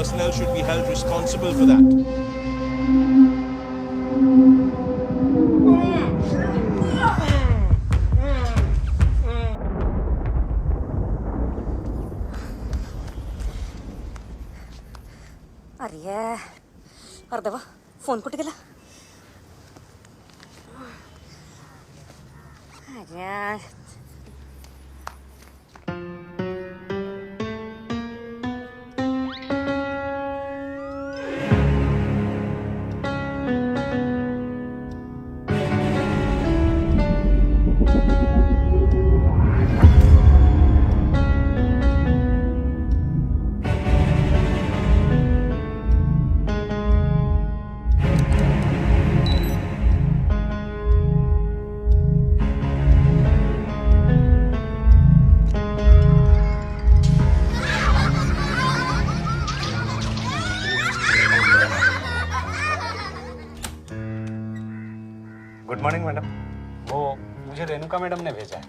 personnel should be held responsible for that. अरे अर्धवा phone कुठे गेला? अरे गुड मॉर्निंग मैडम। वो मुझे रेणुका मैडम ने भेजा है।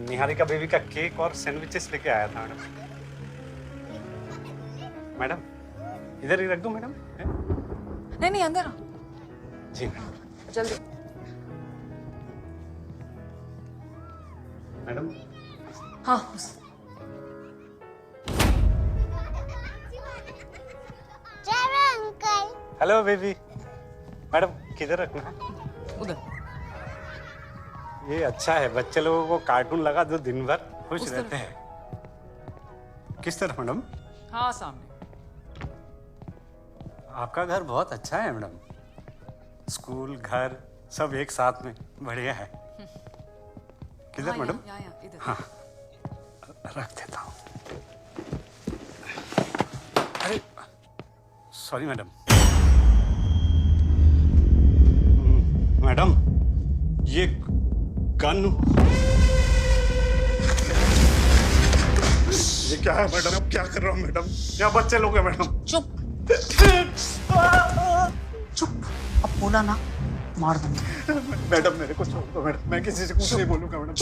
निहारिका बेबी का केक और सैंडविचेस लेके आया था मैडम। मैडम इधर ही रख दूं मैडम? नहीं अंदर आओ। जी मैडम। जल्दी। मैडम हाँ हेलो बेबी। मैडम किधर रखना है? उधर। ये अच्छा है, बच्चे लोगों को कार्टून लगा दो, दिन भर खुश उस रहते हैं। किस तरफ मैडम? हाँ सामने। आपका घर बहुत अच्छा है मैडम। स्कूल घर सब एक साथ में बढ़िया है। किधर हाँ, मैडम? यहाँ इधर। हाँ रख देता हूँ। अरे सॉरी मैडम। मैडम ये गन, ये क्या है मैडम? अब क्या कर रहा हूँ मैडम? यहाँ बच्चे लोग हैं मैडम। चुप चुप। अब बोला ना मार दूंगा। मैडम मेरे को छोड़ दो मैडम, मैं किसी से कुछ नहीं बोलूंगा मैडम।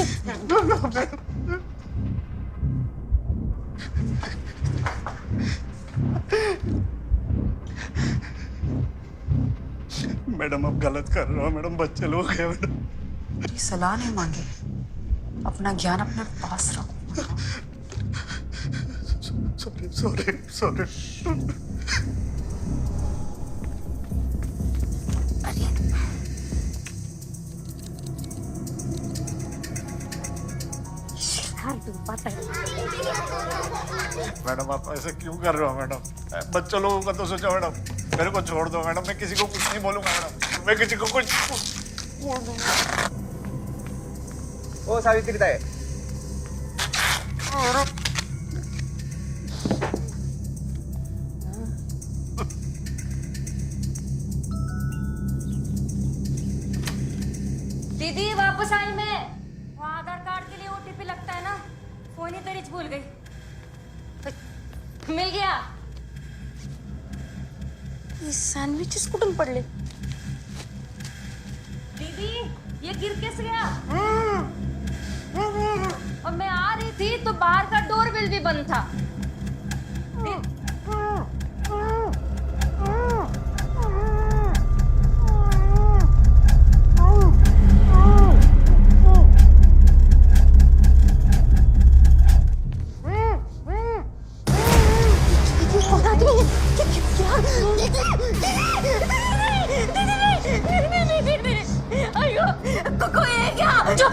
मैडम अब गलत कर रहा हूँ मैडम, बच्चे लोग हैं मैडम। ये सलाह नहीं मांगे, अपना ज्ञान अपने पास रखो। Sorry sorry sorry. मैडम आप ऐसे क्यों कर रहे हो मैडम? बच्चों लोगों का तो सोचो मैडम। मेरे को छोड़ दो मैडम, मैं किसी को कुछ नहीं बोलूंगा मैडम। मैं किसी को कुछ ओ सावित्री ताई, दीदी वापस आई मैं। वहाँ आधार कार्ड के लिए ओटीपी लगता है ना, फोन ही तरीच भूल गई। मिल गया। ये सैंडविचेस कुठून पडले? दीदी ये गिर कैसे गया? और मैं आ रही थी तो बाहर का डोरबेल भी बंद था। कोई है क्या? चुप।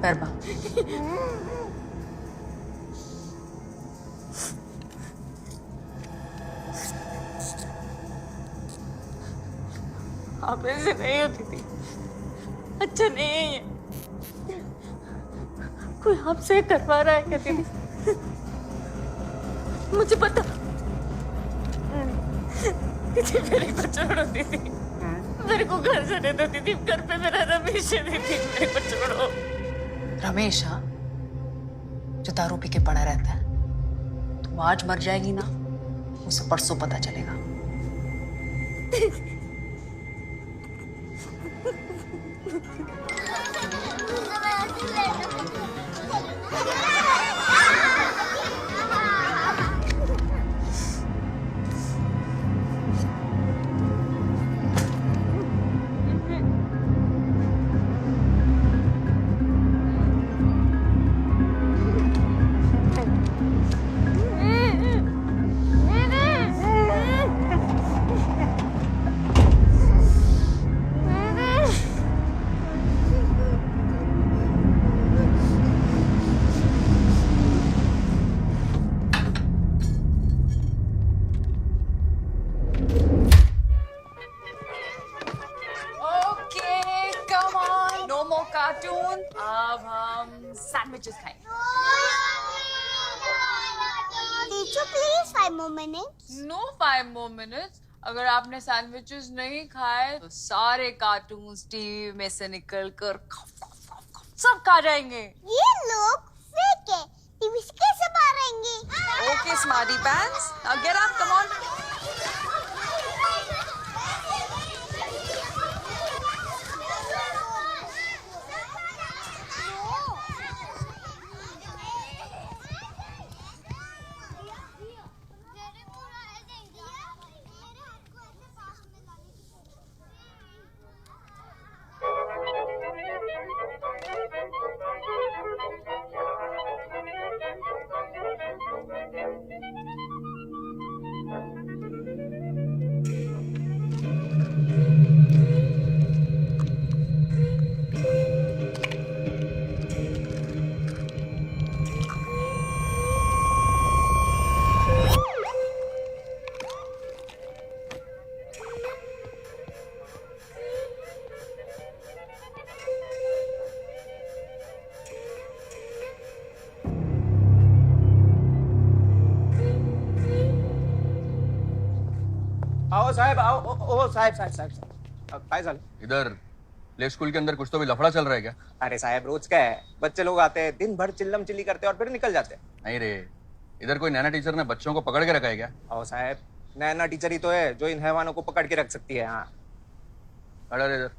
पैरबा आप ऐसे नहीं होती थी। अच्छा नहीं है ये। कोई आपसे करवा रहा है क्या दीदी? मुझे पता। दीदी मेरे को छोड़ो दीदी, मेरे को घर जाने दो दीदी। घर पे मेरा रमेश है दीदी, मेरे को छोड़ो। रमेश? हाँ, जो दारू पी के पड़ा रहता है। तुम आज मर जाएगी ना, उसे परसों पता चलेगा। सैंडविचेस खाएंगे। Teacher, please 5 more minutes. No 5 more minutes. अगर आपने सैंडविचेस नहीं खाए तो सारे कार्टून्स टीवी में से निकल कर सब खा जाएंगे। ये लोग फेक है। टीवी से कैसे बाहर आएंगे? Okay, smarty pants. Now get up, come on. आओ साहब आओ ओ साहब काय झालं? इधर प्ले स्कूल के अंदर कुछ तो भी लफड़ा चल रहा है क्या? अरे साहब रोज क्या है, बच्चे लोग आते हैं दिन भर चिल्लम चिल्ली करते हैं और फिर निकल जाते हैं। नहीं रे, इधर कोई नैना टीचर ने बच्चों को पकड़ के रखा है क्या? आओ साहब, नैना टीचर ही तो है जो इन हैवानों को पकड़ के रख सकती है। हाँ खड़ा रहे इधर।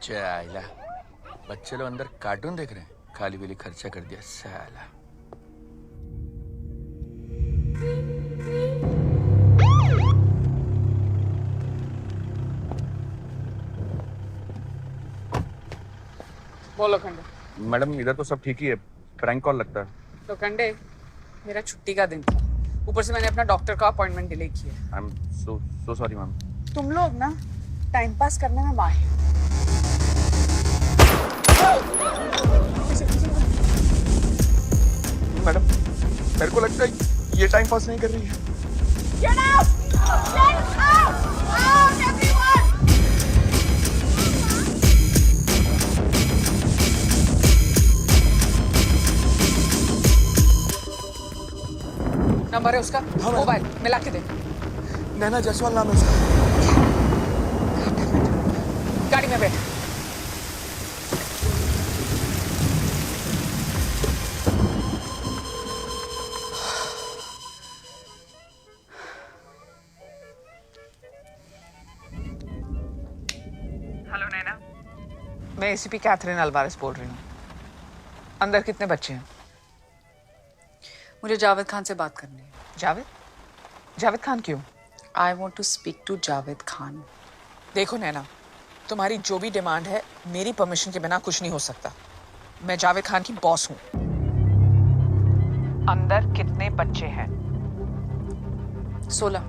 चाइला बच्चे लोग अंदर कार्टून देख रहे हैं, खाली पीली खर्चा कर दिया साला। बोलो खंडे। मैडम इधर तो सब ठीक ही है, प्रैंक कॉल लगता है। तो खंडे, मेरा छुट्टी का दिन था, ऊपर से मैंने अपना डॉक्टर का अपॉइंटमेंट डिले किया। I am so sorry ma'am. तुम लोग ना टाइम पास करने में माहिर हो। मैडम मेरे को लगता है ये टाइम पास नहीं कर रही है। Get out! Get out! Out, everyone! Number है उसका, मोबाइल मिला के दे। नैना जायसवाल नाम है उसका। गाड़ी में बैठ। हेलो नैना, मैं एसीपी कैथरीन अल्वारेस बोल रही हूँ। अंदर कितने बच्चे हैं? मुझे जावेद खान से बात करनी है। जावेद? जावेद खान क्यों? I want to speak to Javed Khan. देखो नैना, तुम्हारी जो भी डिमांड है मेरी परमिशन के बिना कुछ नहीं हो सकता। मैं जावेद खान की बॉस हूँ। अंदर कितने बच्चे हैं? 16।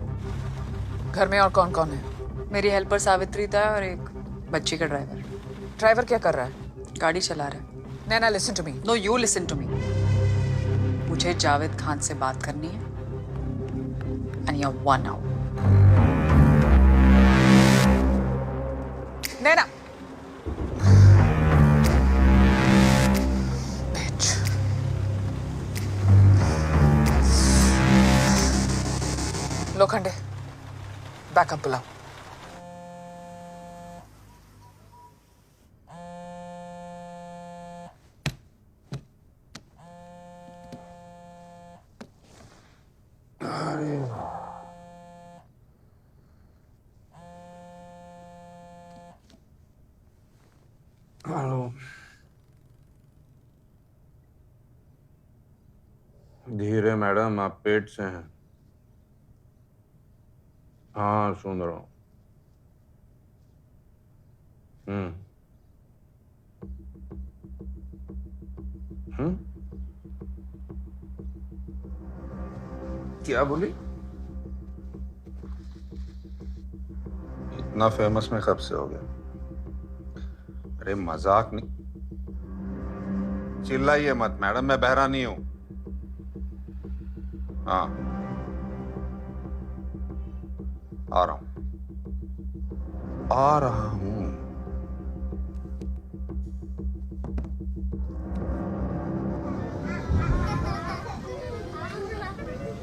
घर में और कौन कौन है? मेरी हेल्पर सावित्री था और एक बच्ची का ड्राइवर। ड्राइवर क्या कर रहा है? गाड़ी चला रहा है। Naina listen to me. No you listen to me. मुझे जावेद खान से बात करनी है and you are 1 hour. Naina Bitch. Lokhande backup बुलाओ। धीरे मैडम, आप पेट से हैं। हाँ सुन रहा हूँ। क्या बोली? इतना फेमस में कब से हो गया? अरे मजाक नहीं, चिल्लाइए मत मैडम, मैं बहरा नहीं हूं। हाँ आ रहा हूं। आ रहा हूं।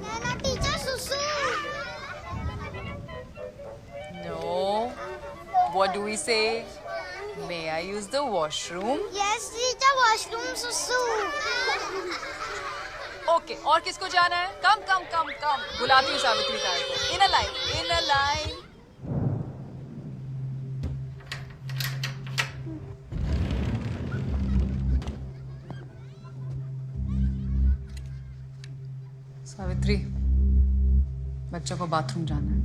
नैना टीचर सुसु। No. What do we say? May I use the washroom? Yes teacher washroom सुसु। ओके और किसको जाना है? कम कम कम कम बुलाती हूँ सावित्री ताई को। In a line, in a line. Savitri, बच्चों को बाथरूम जाना है।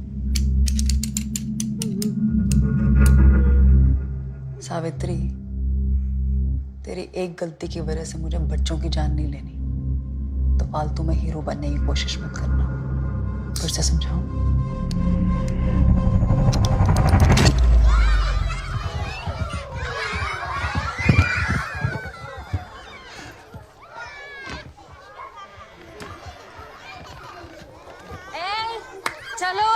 सावित्री, तेरी एक गलती की वजह से मुझे बच्चों की जान नहीं लेनी, तो फालतू में हीरो बनने की कोशिश मत करना। फिर से समझाऊं? चलो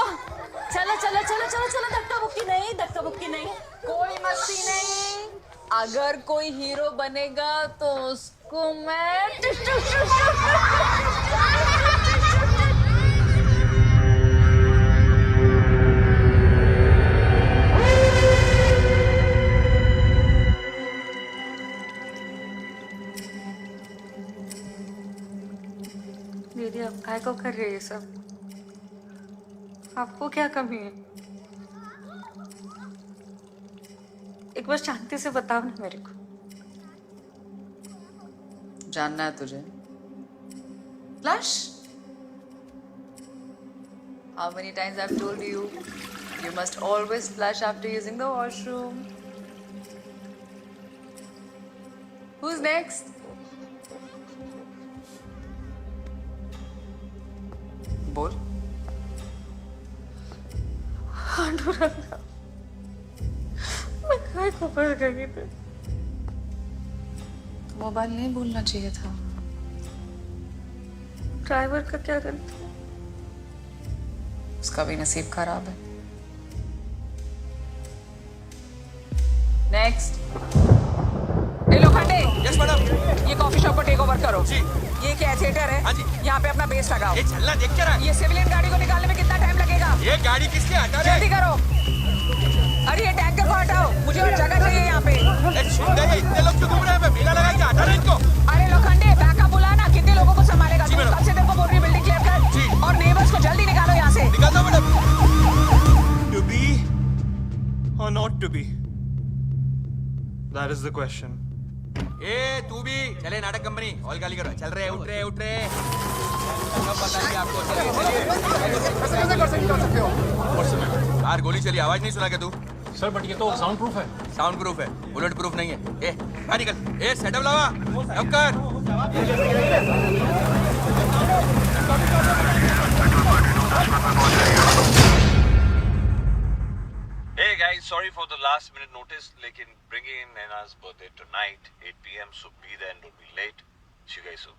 चलो चलो चलो चलो चलो, धक्का मुक्की नहीं, धक्का मुक्की नहीं, कोई मस्ती नहीं। अगर कोई हीरो बनेगा तो उसको मैं दीदी अब काय को कर रही है ये सब? आपको क्या कमी है? एक बार शांति से बताओ ना मेरे को। जानना है तुझे? Flush? How many times I've told you? You must always flush after using the washroom. Who's next? बोल। पांडुरंगा, मैं काय को पड़ गई थी? मोबाइल नहीं भूलना चाहिए था। ड्राइवर का क्या गलती? उसका भी नसीब खराब है। नेक्स्ट। ए लोखंडे। Yes madam. ये कॉफी शॉप को टेक ओवर करो। जी। ये क्या थिएटर है? हाँ जी। यहाँ पे अपना बेस लगाओ। ये चलना देख क्या रहा है? ये सिविलियन गाड़ी को निकालने में कितना टाइम लगेगा? ये गाड़ी किसकी हटा रहे? जल्दी करो। अरे ये टैंकर को हटाओ, मुझे और जगह चाहिए यहाँ पे। इतने लोग क्यों घूम रहे हैं? मेला लगा के हटा रहे इनको। अरे लोखंडे, बैकअप बुला ना, कितने लोगों को संभालेगा? जी मैडम। कब से तेरे को बोल रही बिल्डिंग क्लियर कर। जी। और नेबर्स को जल्दी निकालो यहाँ से। निकाल दो madam. To be or not to be? That is the question. ए तू भी चले नाटक कंपनी हॉल गाली करो। चल रहे उठ रहे उठ रहे। सब बताएंगे आपको। बाहर गोली चली, आवाज नहीं सुना क्या तू? सर बट ये तो साउंड प्रूफ है। साउंड प्रूफ है, बुलेट प्रूफ नहीं है। ए बाहर निकल। ए सेटअप लावा अब कर। Hey guys, sorry for the last minute notice. लेकिन bringing in Naina's birthday tonight, 8 p.m. So be there and don't be late. See you guys soon.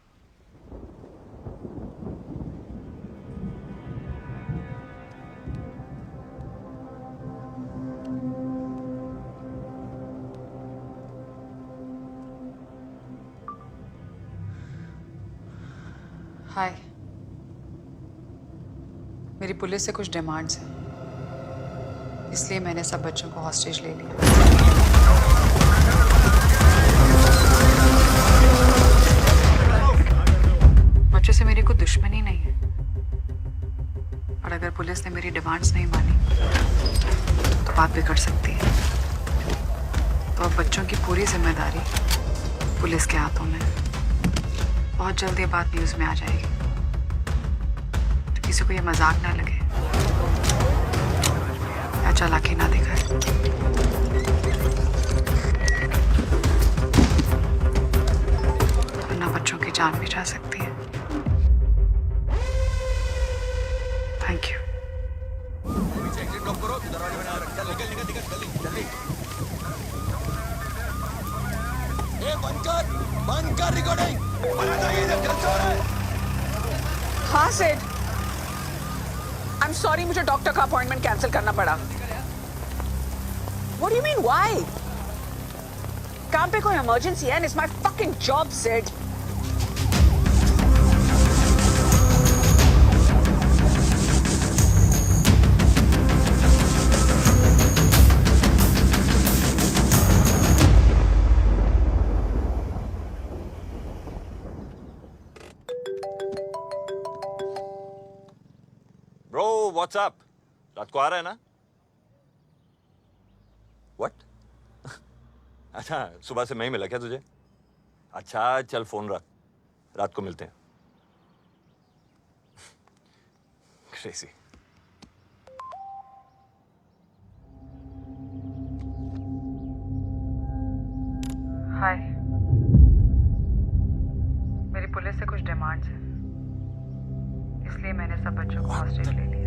हाय। मेरी पुलिस से कुछ डिमांड्स हैं, इसलिए मैंने सब बच्चों को हॉस्टेज ले लिया। बच्चों से मेरी कोई दुश्मनी नहीं है, और अगर पुलिस ने मेरी डिमांड्स नहीं मानी तो बात बिगड़ सकती है। तो अब बच्चों की पूरी जिम्मेदारी पुलिस के हाथों में। बहुत जल्दी बात न्यूज़ में आ जाएगी, तो किसी को ये मजाक ना लगे या चालाकी ना दिखाए। वरना बच्चों की जान भी जा सकती है। Thank you. बंद कर रिकॉर्डिंग। हाँ सेठ, आई एम सॉरी, मुझे डॉक्टर का अपॉइंटमेंट कैंसिल करना पड़ा। What do you mean why? काम पे कोई इमरजेंसी है and it's my fucking job, Sid. Bro, what's up? रात को आ रहा है ना? What? अच्छा, सुबह से मैं ही मिला क्या तुझे? अच्छा, चल फोन रख, रात को मिलते हैं। Crazy. हाय, मेरी पुलिस से कुछ डिमांड्स हैं, इसलिए मैंने सब बच्चों को हॉस्टेज ले लिया।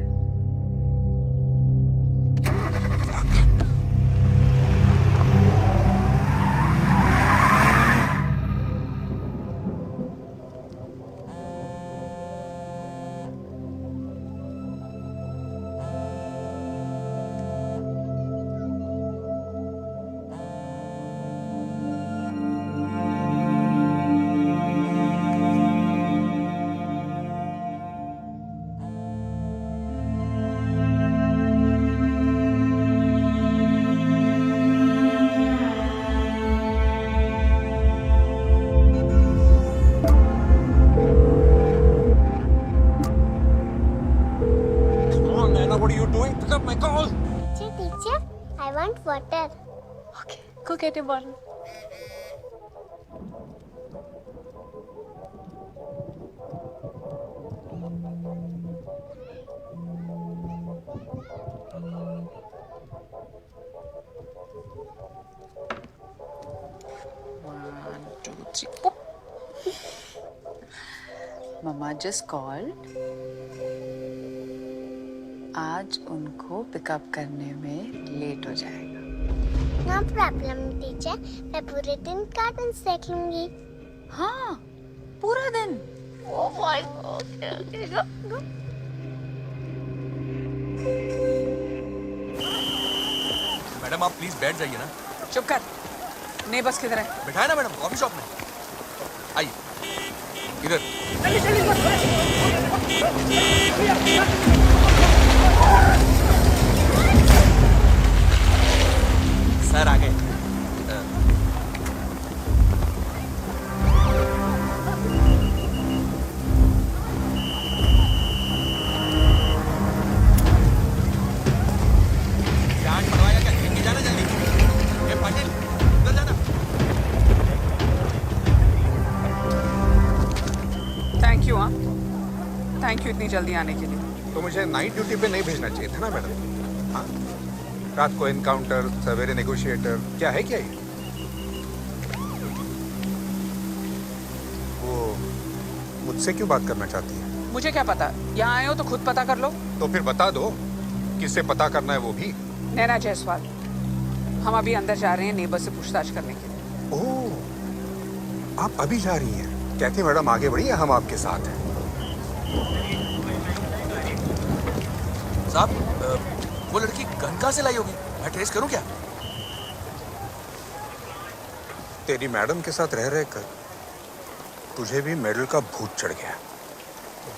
What are you doing? Pick up my call. Teacher, I want water. Okay, go get your bottle. One, two, three. Oh. Mama just called. आज उनको पिकअप करने में लेट हो जाएगा। No problem, teacher. मैं पूरे दिन कार्टून्स देख लूंगी। हाँ, पूरा दिन। Oh my God. मैडम आप प्लीज बैठ जाइए ना। चुप कर। नहीं बस किधर है? बैठा है ना मैडम, कॉफी शॉप में। आइए इधर। सर आ गए। जान पड़वाया क्या? लेके जाना जल्दी। ए पाटिल, उधर जाना। Thank you. हाँ, थैंक यू इतनी जल्दी आने के लिए। तो मुझे नाइट ड्यूटी पे नहीं भेजना चाहिए था ना मैडम? हाँ, रात को एनकाउंटर, सवेरे नेगोशिएटर, क्या है क्या ये? वो मुझसे क्यों बात करना चाहती है? मुझे क्या पता, यहाँ आए हो तो खुद पता कर लो। तो फिर बता दो किससे पता करना है वो भी। नैना जायसवाल, हम अभी अंदर जा रहे हैं नेबर से पूछताछ करने के लिए। ओह, आप अभी जा रही हैं? कहती मैडम आगे बढ़िए, हम आपके साथ हैं। साहब, वो लड़की गन कहाँ से लाई होगी? मैं ट्रेस करूं क्या? तेरी मैडम के साथ रह रहे कर तुझे भी मेडल का भूत चढ़ गया।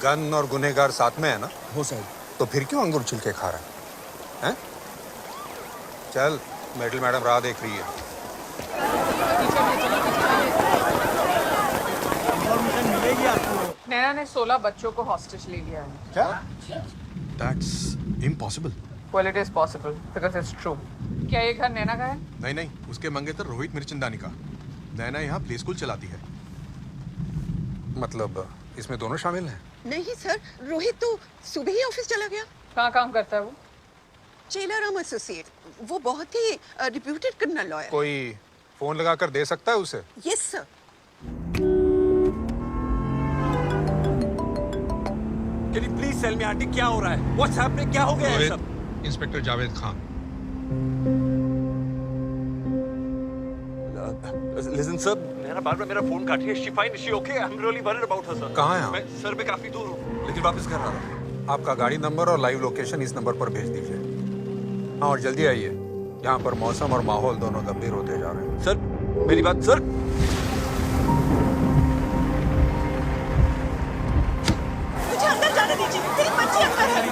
गन और गुनहगार साथ में है ना? हो साहब। तो फिर क्यों अंगूर छिलके खा रहा है? चल, मेडल मैडम राह देख रही है। नैना ने 16 बच्चों को हॉस्टेज ले लिया है। क्या? That's impossible. Well, it is possible because it's true. क्या ये घर नैना का है? नहीं नहीं, उसके मंगेतर रोहित मिर्चंदानी का। नैना यहाँ प्ले स्कूल चलाती है। मतलब इसमें दोनों शामिल हैं? नहीं सर, रोहित तो सुबह ही ऑफिस चला गया। कहाँ काम करता है वो? चेलाराम एसोसिएट, वो बहुत ही रिप्यूटेड क्रिमिनल लॉयर। कोई फोन लगा कर दे सकता है उसे? Yes sir. Can you please tell me aunty क्या हो रहा है? What's happening? क्या हो गया है सब? Inspector Javed Khan. Listen sir, नैना बार-बार मेरा फोन काट रही है। She fine? Is she okay? I'm really worried about her sir. कहाँ है आप? मैं सर मैं काफी दूर हूँ, लेकिन वापस घर आ रहा हूँ। आपका गाड़ी नंबर और लाइव लोकेशन इस नंबर पर भेज दीजिए। हाँ, और जल्दी आइए, यहाँ पर मौसम और माहौल दोनों गंभीर होते जा रहे हैं। सर मेरी बात सर। मुझे अंदर जाने दीजिए, मेरी बच्ची अंदर है।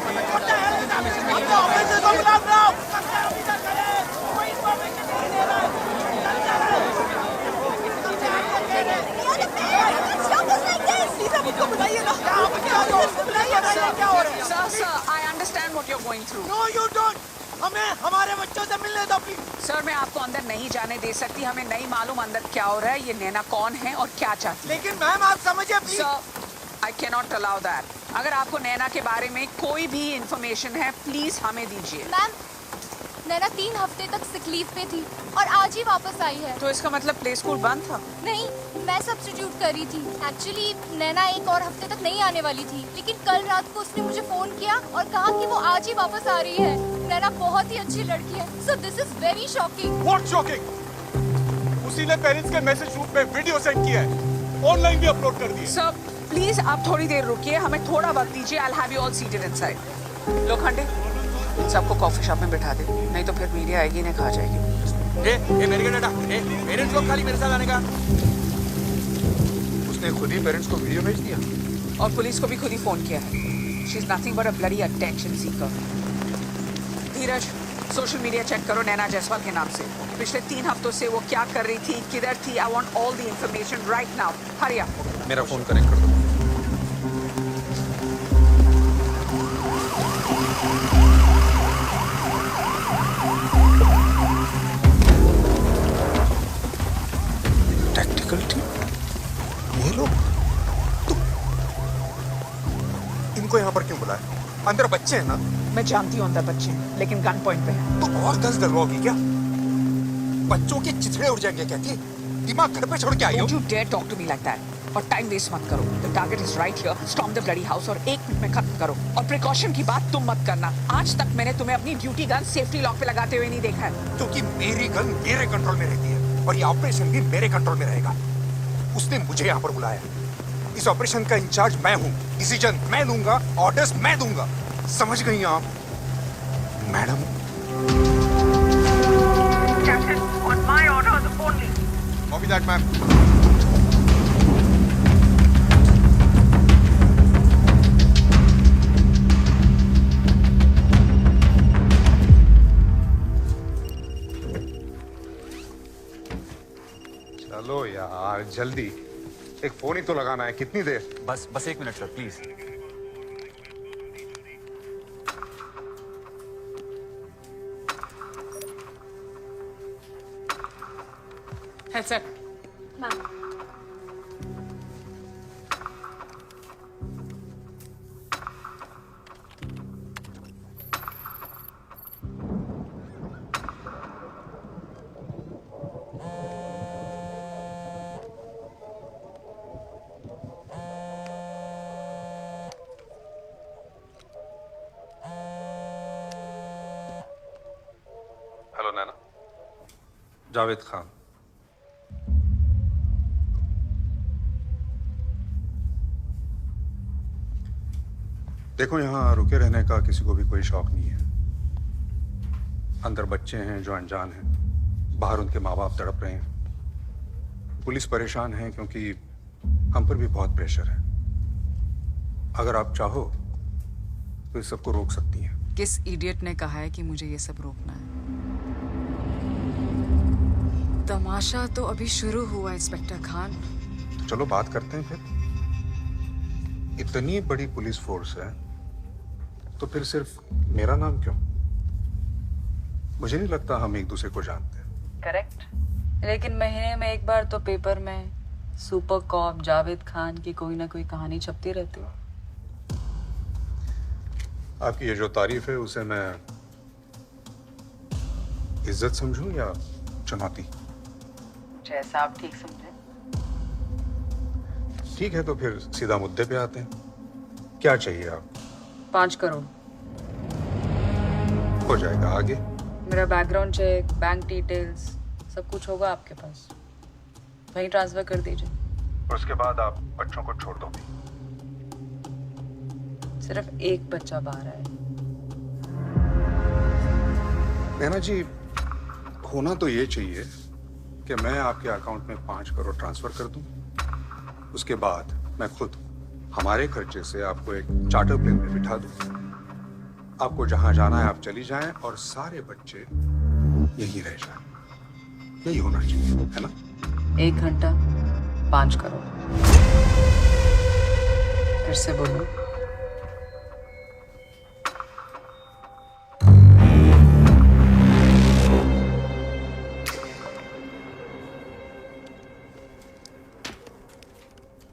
Sir, I understand what you're going through. No, you don't. हमें हमारे बच्चों से मिलने दो प्लीज। सर, मैं आपको अंदर नहीं जाने दे सकती। हमें नहीं मालूम अंदर क्या हो रहा है, ये नैना कौन है और क्या चाहती है। लेकिन मैम आप समझिए please. Sir, I cannot allow that. अगर आपको नैना के बारे में कोई भी इंफॉर्मेशन है, प्लीज हमें दीजिए। मैम, नैना 3 हफ्ते तक सिक लीव पे थी और आज ही वापस आई है। तो इसका मतलब प्ले स्कूल बंद था? नहीं, मैं सब्स्टिट्यूट कर रही थी। एक्चुअली नैना 1 और हफ्ते तक नहीं आने वाली थी, लेकिन कल रात को उसने मुझे फोन किया और कहा कि वो आज ही वापस आ रही है। नैना बहुत ही अच्छी लड़की है। So this is very shocking. What shocking? उसी ने पेरेंट्स के मैसेज ग्रुप में वीडियो सेंड किया है, ऑनलाइन भी अपलोड कर दिया। सर, प्लीज आप थोड़ी देर रुकिए, हमें थोड़ा वक्त दीजिए। I'll have you all seated inside. Lokhande, सबको कॉफी शॉप में बिठा दे, नहीं तो फिर मीडिया आएगी, इन्हें खा जाएगी। ए मेरे का डाटा, पेरेंट्स को खाली मेरे साथ आने का। उसने खुद ही पेरेंट्स को वीडियो भेज दिया और पुलिस को भी खुद ही फोन किया है। She is nothing but a bloody attention seeker. Dheeraj, social media check करो नैना जायसवाल के नाम से। पिछले 3 हफ्तों से वो क्या कर रही थी, किधर थी। I want all the information right now. Hurry up. मेरा फोन कनेक्ट कर दो। टेक्निकल टीम, ये लोग तो इनको यहाँ पर क्यों बुलाया? अंदर बच्चे हैं ना? मैं जानती हूँ अंदर बच्चे हैं, लेकिन गन पॉइंट पे हैं। तो और 10 डलवाओगी क्या? बच्चों के चिथड़े उड़ जाएंगे क्या? कि दिमाग घर पे छोड़ के आई हो? Don't you dare talk to me like that. और टाइम वेस्ट मत करो। The target is right here. Storm the bloody house और 1 मिनट में खत्म करो। और प्रिकॉशन की बात तुम मत करना। आज तक मैंने तुम्हें अपनी ड्यूटी गन सेफ्टी लॉक पे लगाते हुए नहीं देखा है। क्योंकि मेरी गन मेरे कंट्रोल में रहती है और ये ऑपरेशन भी मेरे कंट्रोल में रहेगा। उसने मुझे यहाँ पर बुलाया। इस ऑपरेशन का इंचार्ज मैं हूँ, डिसीजन मैं लूंगा, ऑर्डर्स मैं दूंगा। समझ गई आप madam? On my orders only. Copy that ma'am. चलो यार जल्दी, एक फोन ही तो लगाना है। कितनी देर? बस 1 minute sir please. Headset. Ma'am, hello Naina, Javed Khan. देखो यहाँ रुके रहने का किसी को भी कोई शौक नहीं है। अंदर बच्चे हैं जो अनजान हैं, बाहर उनके माँ बाप तड़प रहे हैं, पुलिस परेशान है क्योंकि हम पर भी बहुत प्रेशर है। अगर आप चाहो तो इस सबको रोक सकती हैं। किस इडियट ने कहा है कि मुझे ये सब रोकना है? तमाशा तो अभी शुरू हुआ इंस्पेक्टर खान। तो चलो बात करते हैं फिर। इतनी बड़ी पुलिस फोर्स है तो फिर सिर्फ मेरा नाम क्यों? मुझे नहीं लगता हम एक दूसरे को जानते हैं। करेक्ट, लेकिन महीने में एक बार तो पेपर में सुपर कॉप जावेद खान की कोई ना कोई कहानी छपती रहती है। आपकी ये जो तारीफ है उसे मैं इज्जत समझूं या चुनौती? जैसा आप ठीक समझे। ठीक है, तो फिर सीधा मुद्दे पे आते हैं। क्या चाहिए आप? 5 करोड़। हो जाएगा। आगे? मेरा बैकग्राउंड चेक, बैंक डिटेल्स सब कुछ होगा आपके पास, वहीं ट्रांसफर कर दीजिए। और उसके बाद आप बच्चों को छोड़ दो। सिर्फ एक बच्चा बाहर है। नैना जी, होना तो ये चाहिए कि मैं आपके अकाउंट में 5 करोड़ ट्रांसफर कर दूं, उसके बाद मैं खुद हमारे खर्चे से आपको एक चार्टर प्लेन में बिठा दूं, आपको जहां जाना है आप चली जाएं और सारे बच्चे यही रह जाएं। यही होना चाहिए, है ना? 1 घंटा 5 करोड़। फिर से बोलो।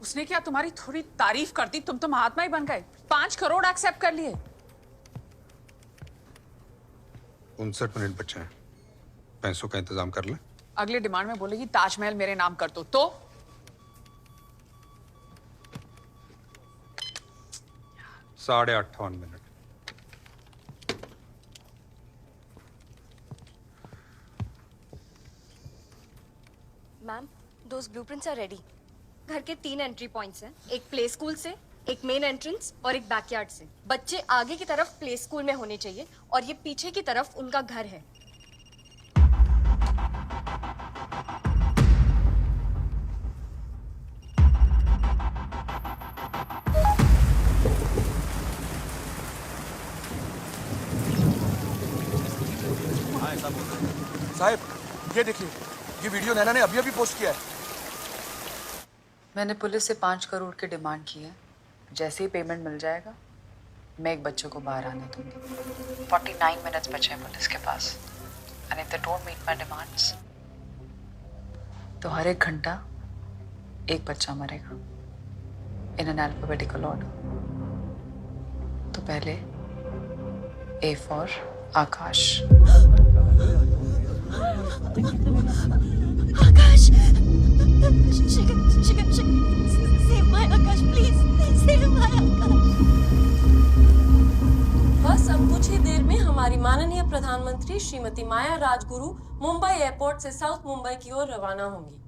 उसने क्या तुम्हारी थोड़ी तारीफ कर दी, तुम तो महात्मा ही बन गए। 5 करोड़ एक्सेप्ट कर लिए। 59 मिनट बचे हैं, पैसों का इंतजाम कर ले। अगले डिमांड में बोलेगी ताजमहल मेरे नाम कर दो तो 58.5 मिनट। Ma'am, those blueprints are ready. घर के 3 एंट्री पॉइंट्स हैं, एक प्ले स्कूल से, एक मेन एंट्रेंस और एक बैकयार्ड से। बच्चे आगे की तरफ प्ले स्कूल में होने चाहिए और ये पीछे की तरफ उनका घर है। साहब, ये देखिए, ये वीडियो नैना ने अभी अभी पोस्ट किया है। मैंने पुलिस से 5 करोड़ की डिमांड की है। जैसे ही पेमेंट मिल जाएगा मैं एक बच्चे को बाहर आने दूंगी। 49 मिनट्स बचे हैं पुलिस के पास। And if they don't meet my demands तो हर 1 घंटा एक बच्चा मरेगा इन एन अल्फाबेटिकल ऑर्डर। तो पहले A for Akash. Akash, save my Akash, please, save my Akash. बस अब कुछ ही देर में हमारी माननीय प्रधानमंत्री श्रीमती माया राजगुरु मुंबई एयरपोर्ट से साउथ मुंबई की ओर रवाना होंगी।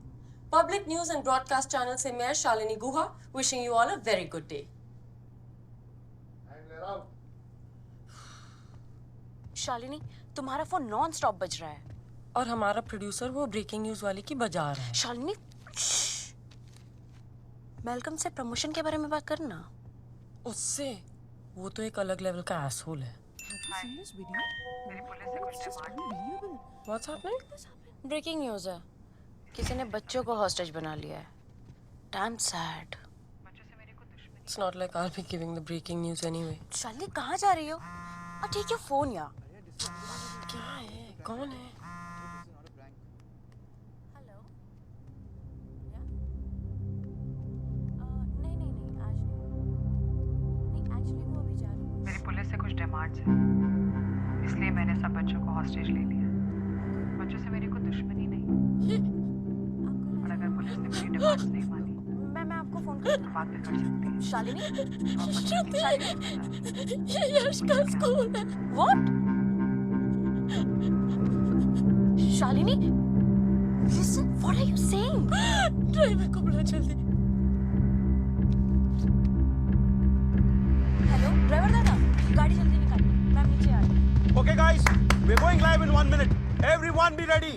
Public news and broadcast channel से मैं Shalini Guha wishing you all a very good day. Shalini, तुम्हारा फोन नॉन स्टॉप बज रहा है और हमारा प्रोड्यूसर वो ब्रेकिंग न्यूज वाले की बजा रहा है। शालिनी, वेलकम से प्रमोशन के बारे में बात करना। उससे वो तो एक अलग लेवल का एसहोल है। What's happening? ब्रेकिंग न्यूज है, किसी ने बच्चों को हॉस्टेज बना लिया है। Damn sad. It's not like I'll be giving the breaking news anyway. Shalini कहाँ जा रही हो? ठीक है, फोन या क्या है? कौन है? हेलो। नहीं नहीं नहीं, आज नहीं एक्चुअली वो अभी जा रही है। मेरी पुलिस से कुछ डिमांड्स हैं, इसलिए मैंने सब बच्चों को हॉस्टेज ले लिया। बच्चों से मेरी कोई दुश्मनी नहीं, और अगर पुलिस ने मेरी डिमांड्स नहीं मानी मैं आपको फोन कर बात भी कर सकती है। शालिनी, ये यश का स्कूल है। What? Shalini, listen, what are you saying? Driver को बुला जल्दी। हेलो ड्राइवर दादा, गाड़ी जल्दी निकालिए, मैम नीचे आ रही है। Okay, guys, we're going live in 1 minute. Everyone be ready.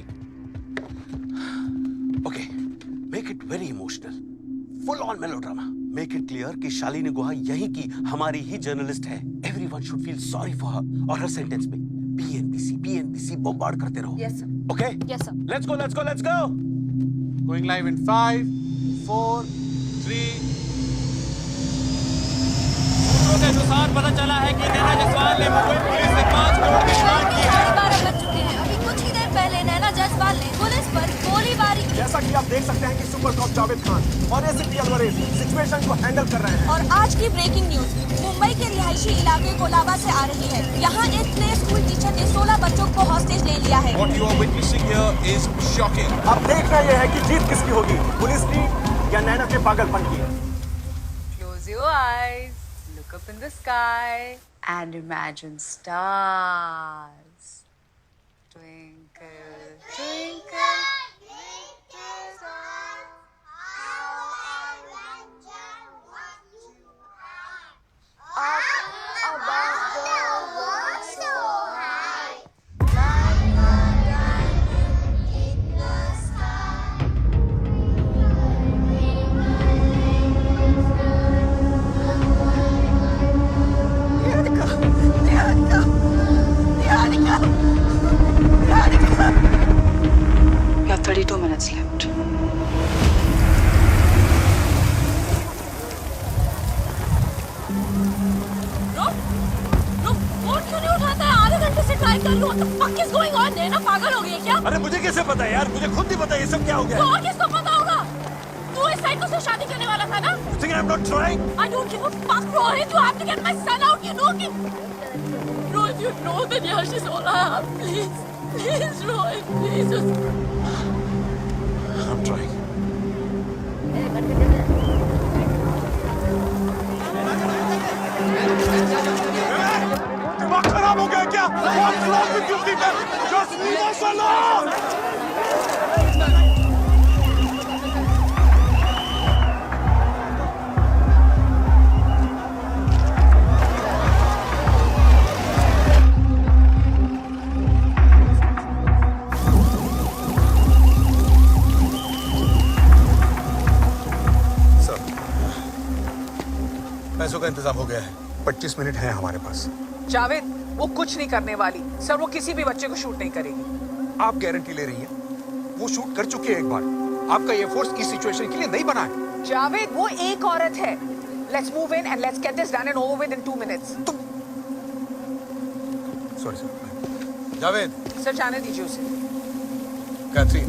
Okay, make it very emotional. Full on melodrama. Make it clear कि शालिनी गुहा यहीं की हमारी ही जर्नलिस्ट है। Everyone should feel sorry for her. और हर सेंटेंस में BNBC बॉम्बार्ड करते रहो। Yes sir. Okay? Yes sir. Let's go. Going live in 5, 4, 3. सूत्रों के अनुसार पता चला है कि नैना जायसवाल ने मुंबई पुलिस से 5 करोड़ की डिमांड की है। 12 बज चुके हैं। अभी कुछ ही देर पहले नैना जायसवाल ने पुलिस पर गोलीबारी की। जैसा कि आप देख सकते हैं कि सुपर कॉप जावेद खान और एसीपी अलवरेज सिचुएशन को हैंडल कर रहे हैं। और आज की ब्रेकिंग न्यूज मुंबई के रिहायशी इलाके कोलाबा से आ रही है। यहाँ एक प्ले स्कूल टीचर ने 16 बच्चों को हॉस्टेज ले लिया है। What you are witnessing here is shocking. अब देखना यह है कि जीत किसकी होगी, पुलिस की या नैना के पागलपन की। Close your eyes, look up in the sky and imagine stars. Twinkle, twinkle. going on? नैना पागल हो गई है क्या? अरे मुझे कैसे पता है यार, मुझे खुद नहीं पता ये सब क्या हो गया। तो और किसको पता होगा? तू इस साइको से शादी करने वाला था ना? You think I'm not trying? I don't give a fuck, Rohit. You have to get my son out. You know कि Rohit, you know that Yash is all I have. Please, please, Rohit, please. I'm trying. दिमाग खराब हो गया क्या? What's wrong with you people? Just leave us alone! पैसों का इंतजाम हो गया है। 25 मिनट है हमारे पास। जावेद, वो कुछ नहीं करने वाली सर। वो किसी भी बच्चे को शूट नहीं करेगी। आप गारंटी ले रही हैं? वो शूट कर चुकी है एक बार। आपका ये फोर्स इस सिचुएशन के लिए नहीं बना है। जावेद, वो एक औरत है। Let's move in and let's get this done and over with in 2 minutes. Sorry sir. Javed, sir जाने दीजिए उसे। कैथरीन,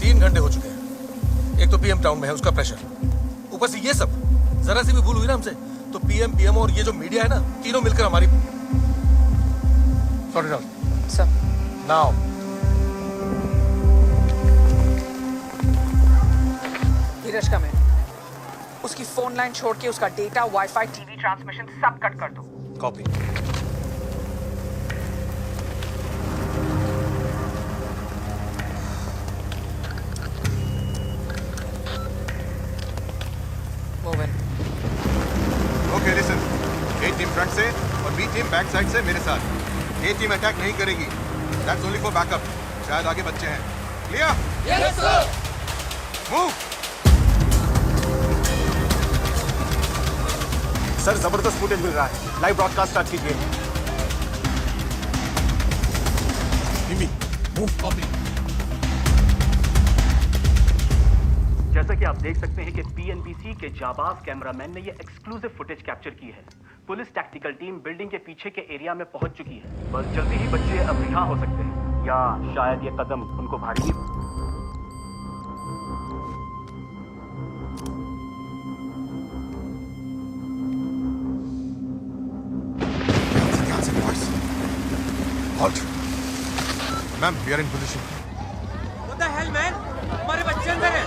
3 घंटे हो चुके हैं। एक तो पीएम टाउन में है, उसका प्रेशर, ऊपर से ये सब। जरा सी भी भूल हुई ना हमसे तो पीएम और ये जो मीडिया है ना, तीनों मिलकर हमारी। Sorry sir. नाउ धीरज का मैं उसकी फोन लाइन छोड़ के उसका डेटा, वाईफाई, टीवी ट्रांसमिशन सब कट कर दो। Copy. Move in. Okay listen, A team front से और बी टीम बैक साइड से मेरे साथ। ए टीम अटैक नहीं करेगी, दैट्स ओनली फॉर बैकअप। शायद आगे बच्चे हैं। Clear? Yes sir. Move. Sir जबरदस्त फुटेज मिल रहा है, लाइव ब्रॉडकास्ट स्टार्ट कीजिए। जैसा कि आप देख सकते हैं कि पीएनबीसी के जाबाज कैमरामैन ने ये एक्सक्लूसिव फुटेज कैप्चर की है। पुलिस टैक्टिकल टीम बिल्डिंग के पीछे के एरिया में पहुंच चुकी है। बस जल्दी ही बच्चे अब रिहा हो सकते हैं, या शायद ये कदम उनको भारी नहीं। Ma'am, we are in position. What the hell, man? हमारे बच्चे अंदर हैं।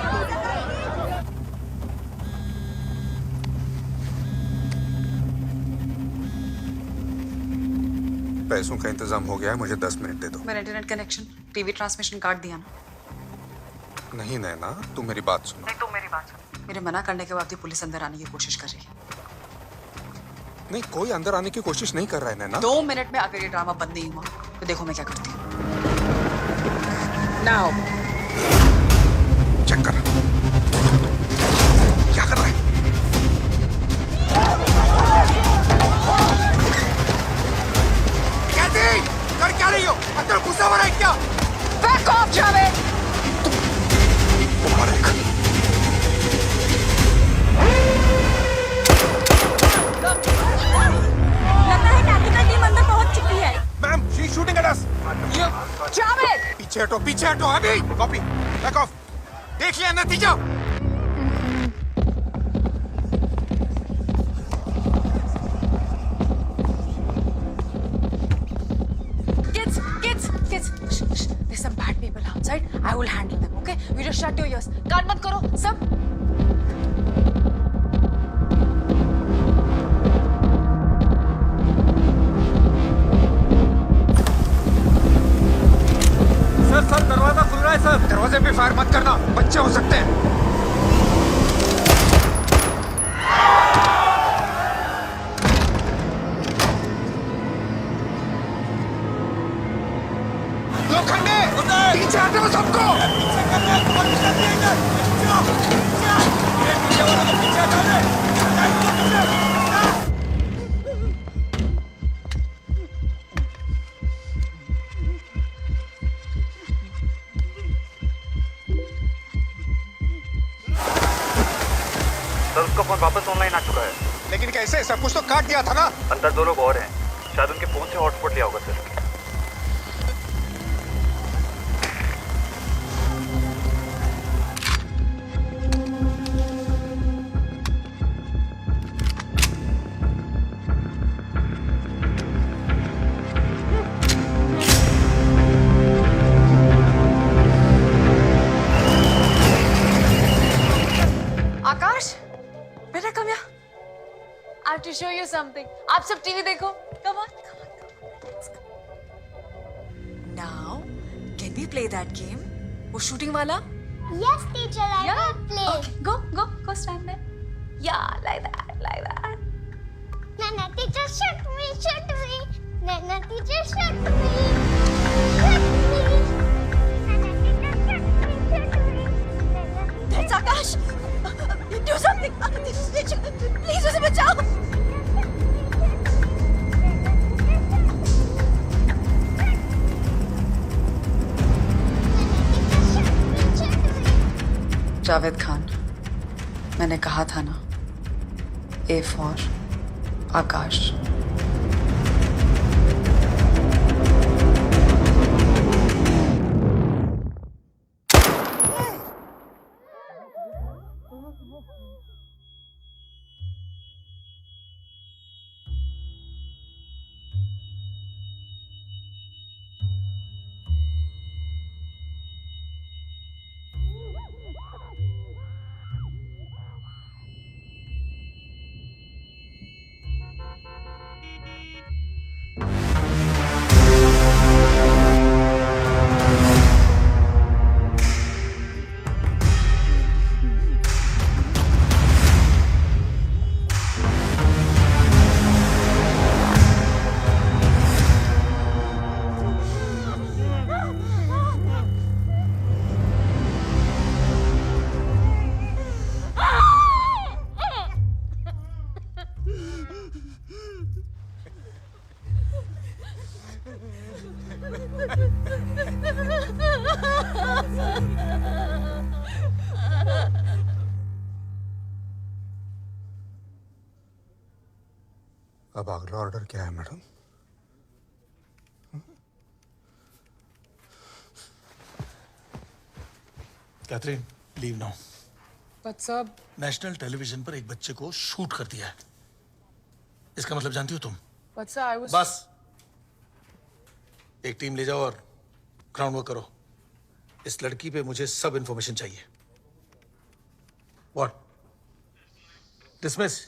पैसों का इंतजाम हो गया है, मुझे 10 मिनट दे दो। मेरा इंटरनेट कनेक्शन, टीवी ट्रांसमिशन काट दिया ना। नहीं नैना, तुम मेरी बात सुनो। नहीं, तुम मेरी बात सुनो। मेरे मना करने के बाद भी पुलिस अंदर आने की कोशिश कर रही है। नहीं, कोई अंदर आने की कोशिश नहीं कर रहा है नैना। 2 मिनट में अगर ये ड्रामा बंद नहीं हुआ तो देखो मैं क्या करती हूँ। नाउ चेक कर। क्या कर रहा है? कर क्या रही हो? अंदर घुसा हुआ है क्या? Back of Javed. लगता है टैक्टिकल टीम अंदर पहुंच चुकी है। Ma'am, she is shooting at us. Javed, पीछे हटो, पीछे हटो अभी। Copy, back of. देख लिया नतीजा। Kids, shh. There's some bad people outside. I will handle them, okay? You just shut your ears. कान मत करो, सब। सर, दरवाजा खुल रहा है सर। दरवाजे पे फायर मत करना, बच्चे हो सकते हैं। लोखंडे, पीछे हटो सबको। सर, उसका फोन वापस ऑनलाइन आ चुका है। लेकिन कैसे? सब कुछ तो काट दिया था ना। अंदर 2 लोग और हैं, शायद उनके फोन से हॉटस्पॉट लिया होगा सर। show you something. आप सब टीवी देखो. Come on. Now, can we play that game? वो shooting वाला? Yes, teacher, I will play. Okay, go stand there. Yeah, like that. Nana, teacher, shoot me. Nana, teacher, shoot me. Nana, teacher, shoot me. That's Akash. Do something. Please उसे बचाओ. जावेद खान, मैंने कहा था ना, A for आकाश. अब अगला order क्या है madam? Catherine, leave now. But sir, national television पर एक बच्चे को शूट कर दिया है. इसका मतलब जानती हो तुम? but sir, I was. बस एक टीम ले जाओ और ग्राउंड वर्क करो. इस लड़की पे मुझे सब इंफॉर्मेशन चाहिए. व्हाट? डिसमिस.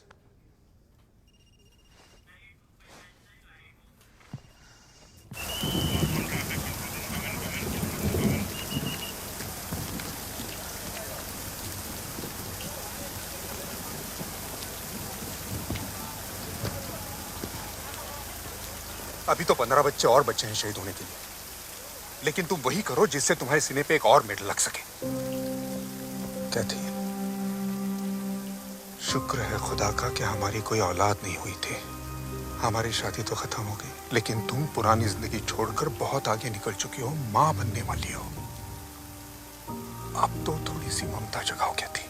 अभी तो 15 बच्चे और बच्चे हैं शहीद होने के लिए, लेकिन तुम वही करो जिससे तुम्हारे सीने पे एक और मेडल लग सके. कहती है, शुक्र है खुदा का कि हमारी कोई औलाद नहीं हुई थी. हमारी शादी तो खत्म हो गई, लेकिन तुम पुरानी जिंदगी छोड़कर बहुत आगे निकल चुकी हो, मां बनने वाली हो. अब तो थोड़ी सी ममता जगाओ. कहती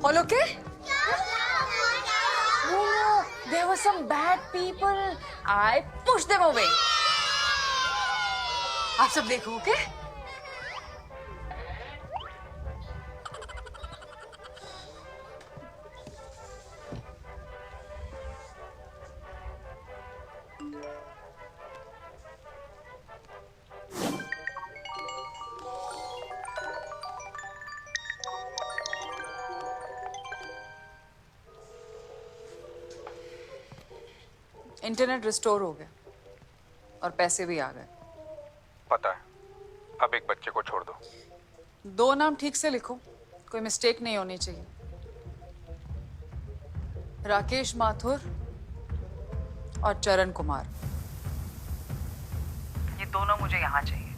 All okay? No, there were some bad people. I pushed them away. आप सब देखो, okay? इंटरनेट रिस्टोर हो गया और पैसे भी आ गए. पता है. अब एक बच्चे को छोड़ दो. 2 नाम ठीक से लिखो, कोई मिस्टेक नहीं होनी चाहिए. राकेश माथुर और चरण कुमार. ये दोनों मुझे यहाँ चाहिए.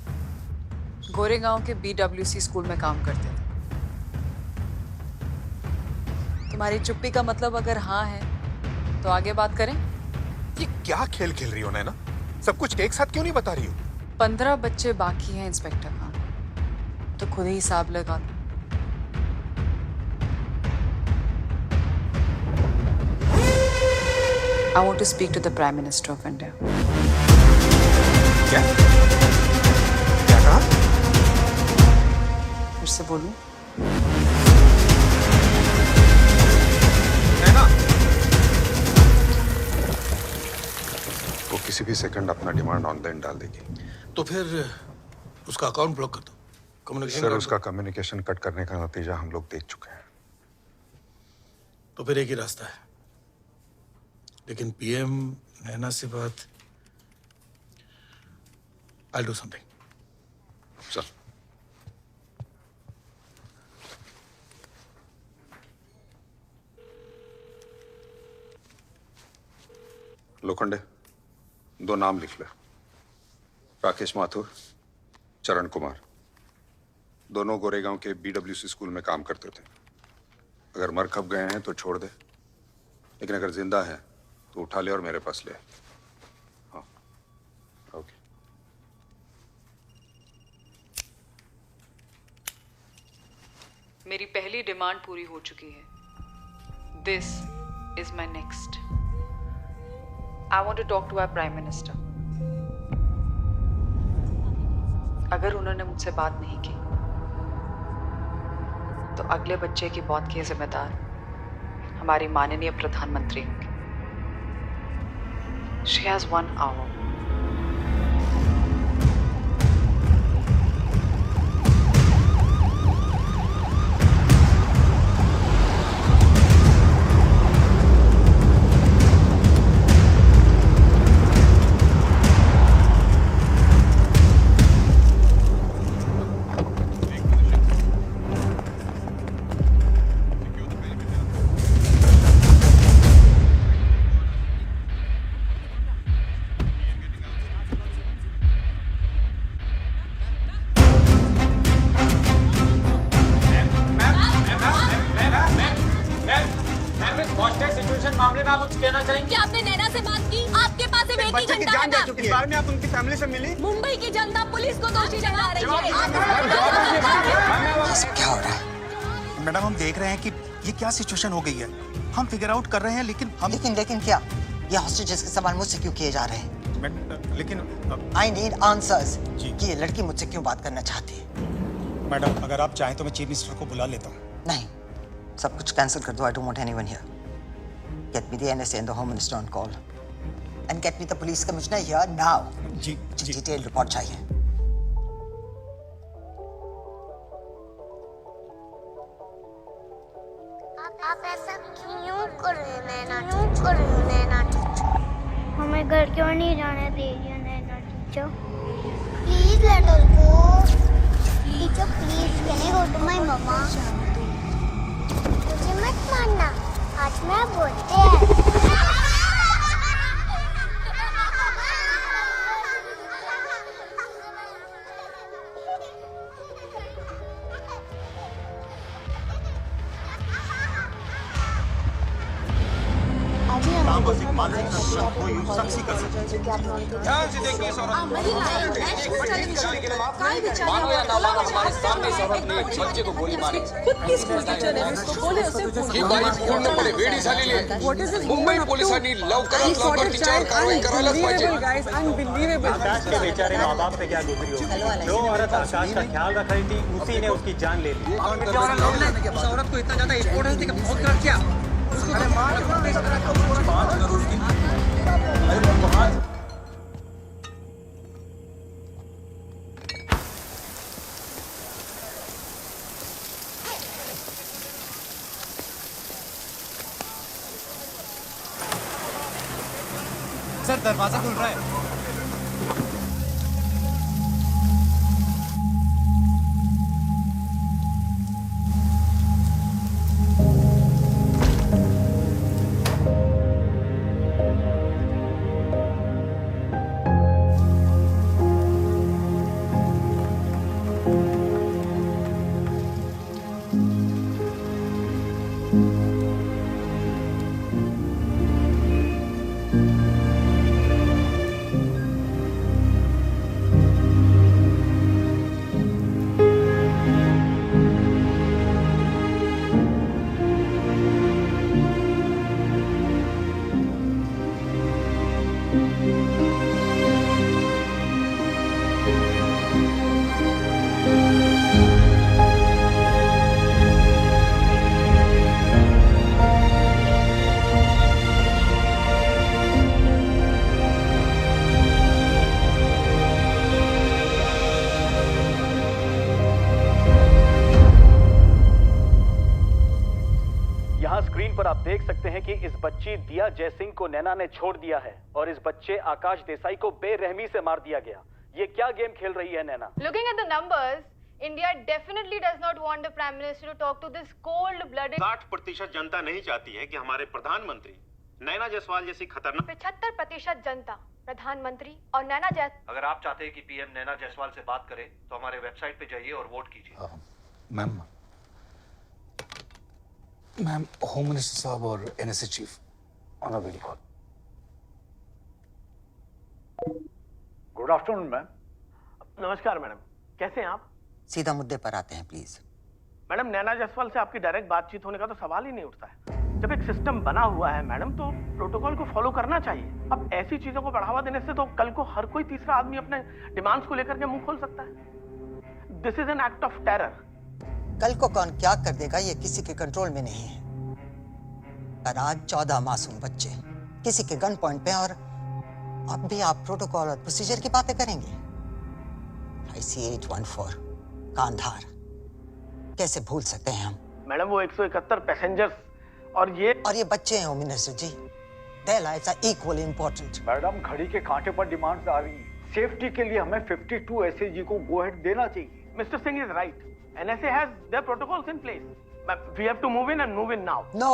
गोरेगांव के BWC स्कूल में काम करते थे. तुम्हारी चुप्पी का मतलब अगर हाँ है तो आगे बात करें. ये क्या खेल खेल रही हो नैना? सब कुछ एक साथ क्यों नहीं बता रही हो? 15 बच्चे बाकी हैं इंस्पेक्टर खान, तो खुद ही हिसाब लगा लो. I want to speak to the Prime Minister of India. क्या क्या कहा? फिर से बोलूं? वो किसी भी सेकंड अपना डिमांड ऑनलाइन डाल देगी। तो फिर उसका अकाउंट ब्लॉक कर दो। कम्युनिकेशन सर, उसका कम्युनिकेशन कट करने का नतीजा हम लोग देख चुके हैं। तो फिर एक ही रास्ता है, लेकिन पीएम नैना से बात। I'll do something. Sir, Lokhande, 2 नाम लिख ले। राकेश माथुर, चरण कुमार। दोनों गोरेगांव के BWC स्कूल में काम करते थे। अगर मर खप गए हैं तो छोड़ दे, लेकिन अगर जिंदा है तो उठा ले और मेरे पास ले। हाँ, ओके। मेरी पहली डिमांड पूरी हो चुकी है। This is my next. I want to talk to our Prime Minister. अगर उन्होंने मुझसे बात नहीं की तो अगले बच्चे की मौत के जिम्मेदार हमारी माननीय प्रधानमंत्री होंगी। She has 1 hour. मामले में आप कुछ कहना चाहेंगे? क्या आपने नैना से बात की? आपके पास सिर्फ एक ही घंटा था। इस बारे में आप उनकी फैमिली से मिली? मुंबई की जनता पुलिस को दोषी ठहरा रही है। क्या हो रहा है? मैडम, हम देख रहे हैं कि ये क्या सिचुएशन हो गई है। हम फिगर आउट कर रहे हैं, लेकिन हम लेकिन क्या? ये हॉस्टेजेस के सवाल मुझसे क्यों किए जा रहे हैं? लेकिन आई नीड आंसर्स कि ये लड़की मुझसे क्यों बात करना चाहती है। मैडम, अगर आप चाहें तो मैं चीफ मिनिस्टर को बुला लेता हूँ। नहीं, सब कुछ कैंसिल कर दो। I don't want anyone here. Get me the NSA and the Home Minister on call, and get me the police commissioner here now. जी। डिटेल रिपोर्ट चाहिए। आप ऐसा क्यों कर रहे हैं नैना? क्यों कर रहे हो नैना टीचर? हमें घर क्यों नहीं जाने दे रही है Naina teacher? Please let us go. Teacher please, can I go to my mamma? मुझे मत मारना, आज मैं बोलते हैं। ध्यान से देखिए इस औरत मानो या ना मानो, हमारे सामने इस औरत ने एक बच्चे को गोली मारी। खुद की स्कूल टीचर ने उसको बोले उसे ही बाई पूर्ण पडे वेडी झालेली आहे। मुंबई पोलिसांनी लवकरात लवकर तिच्यावर कारवाई करायलाच पाहिजे। अनबिलीवेबल। आकाश के बेचारे माँ बाप पे क्या गुजरी होगी। जो औरत आकाश का ख्याल रख रही थी, उसी ने उसकी जान ले ली। उस औरत को इतना ज्यादा इम्पोर्टेंस देकर बहुत गलत किया। सर, दरवाजा खुल रहा है। देख सकते हैं कि इस बच्ची दिया जयसिंह को नैना ने छोड़ दिया है और इस बच्चे आकाश देसाई को बेरहमी से मार दिया गया। ये क्या गेम खेल रही है नैना? Looking at the numbers, India definitely does not want the Prime Minister to talk to this cold-blooded 60% जनता नहीं चाहती है कि हमारे प्रधानमंत्री नैना जायसवाल जैसी खतरनाक 75% जनता प्रधानमंत्री और नैना जायसवाल। अगर आप चाहते हैं कि पीएम नैना जायसवाल से बात करें तो हमारे वेबसाइट पे जाइए और वोट कीजिए। मैम होम मिनिस्टर साहब और NSA chief on a video call. Good afternoon ma'am. नमस्कार मैडम, कैसे हैं आप? सीधा मुद्दे पर आते हैं प्लीज। मैडम, नैना जायसवाल से आपकी डायरेक्ट बातचीत होने का तो सवाल ही नहीं उठता है। जब एक सिस्टम बना हुआ है मैडम तो प्रोटोकॉल को फॉलो करना चाहिए। अब ऐसी चीजों को बढ़ावा देने से तो कल को हर कोई तीसरा आदमी अपने डिमांड्स को लेकर के मुंह खोल सकता है। This is an act of terror. कल को कौन क्या कर देगा ये किसी के कंट्रोल में नहीं है। पर आज 14 मासूम बच्चे किसी के गन पॉइंट पे और अब भी आप प्रोटोकॉल और प्रोसीजर की बातें करेंगे। IC-814 कांधार कैसे भूल सकते हैं हम? मैडम वो 171 पैसेंजर्स और ये बच्चे हैं home minister ji. Their lives are equally important. Madam घड़ी के कांटे पर डिमांड्स आ रही हैं। सेफ्टी के लिए हमें 52 SAG को गो अहेड देना चाहिए। Mister Singh is right. NSA has their protocols in place. We have to move in and move in now. No.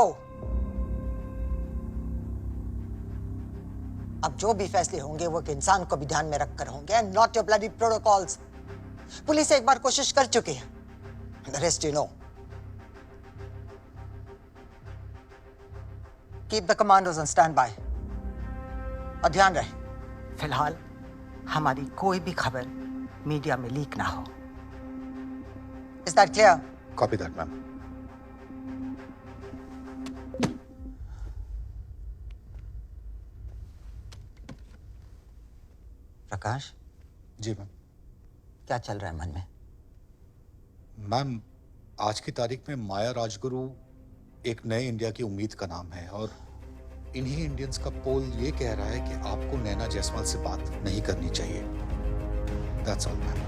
अब जो भी फैसले होंगे वो एक इंसान को भी ध्यान में रखकर होंगे and not your bloody protocols. Police एक बार कोशिश कर चुकी है। The rest you know. Keep the commandos on standby. और ध्यान रहे फिलहाल हमारी कोई भी खबर मीडिया में लीक ना हो। Is that clear? Copy that ma'am. Prakash ji ma'am. क्या चल रहा है मन में? मैम आज की तारीख में माया राजगुरु एक नए इंडिया की उम्मीद का नाम है और इन्हीं इंडियंस का पोल ये कह रहा है कि आपको नैना जायसवाल से बात नहीं करनी चाहिए। That's all ma'am.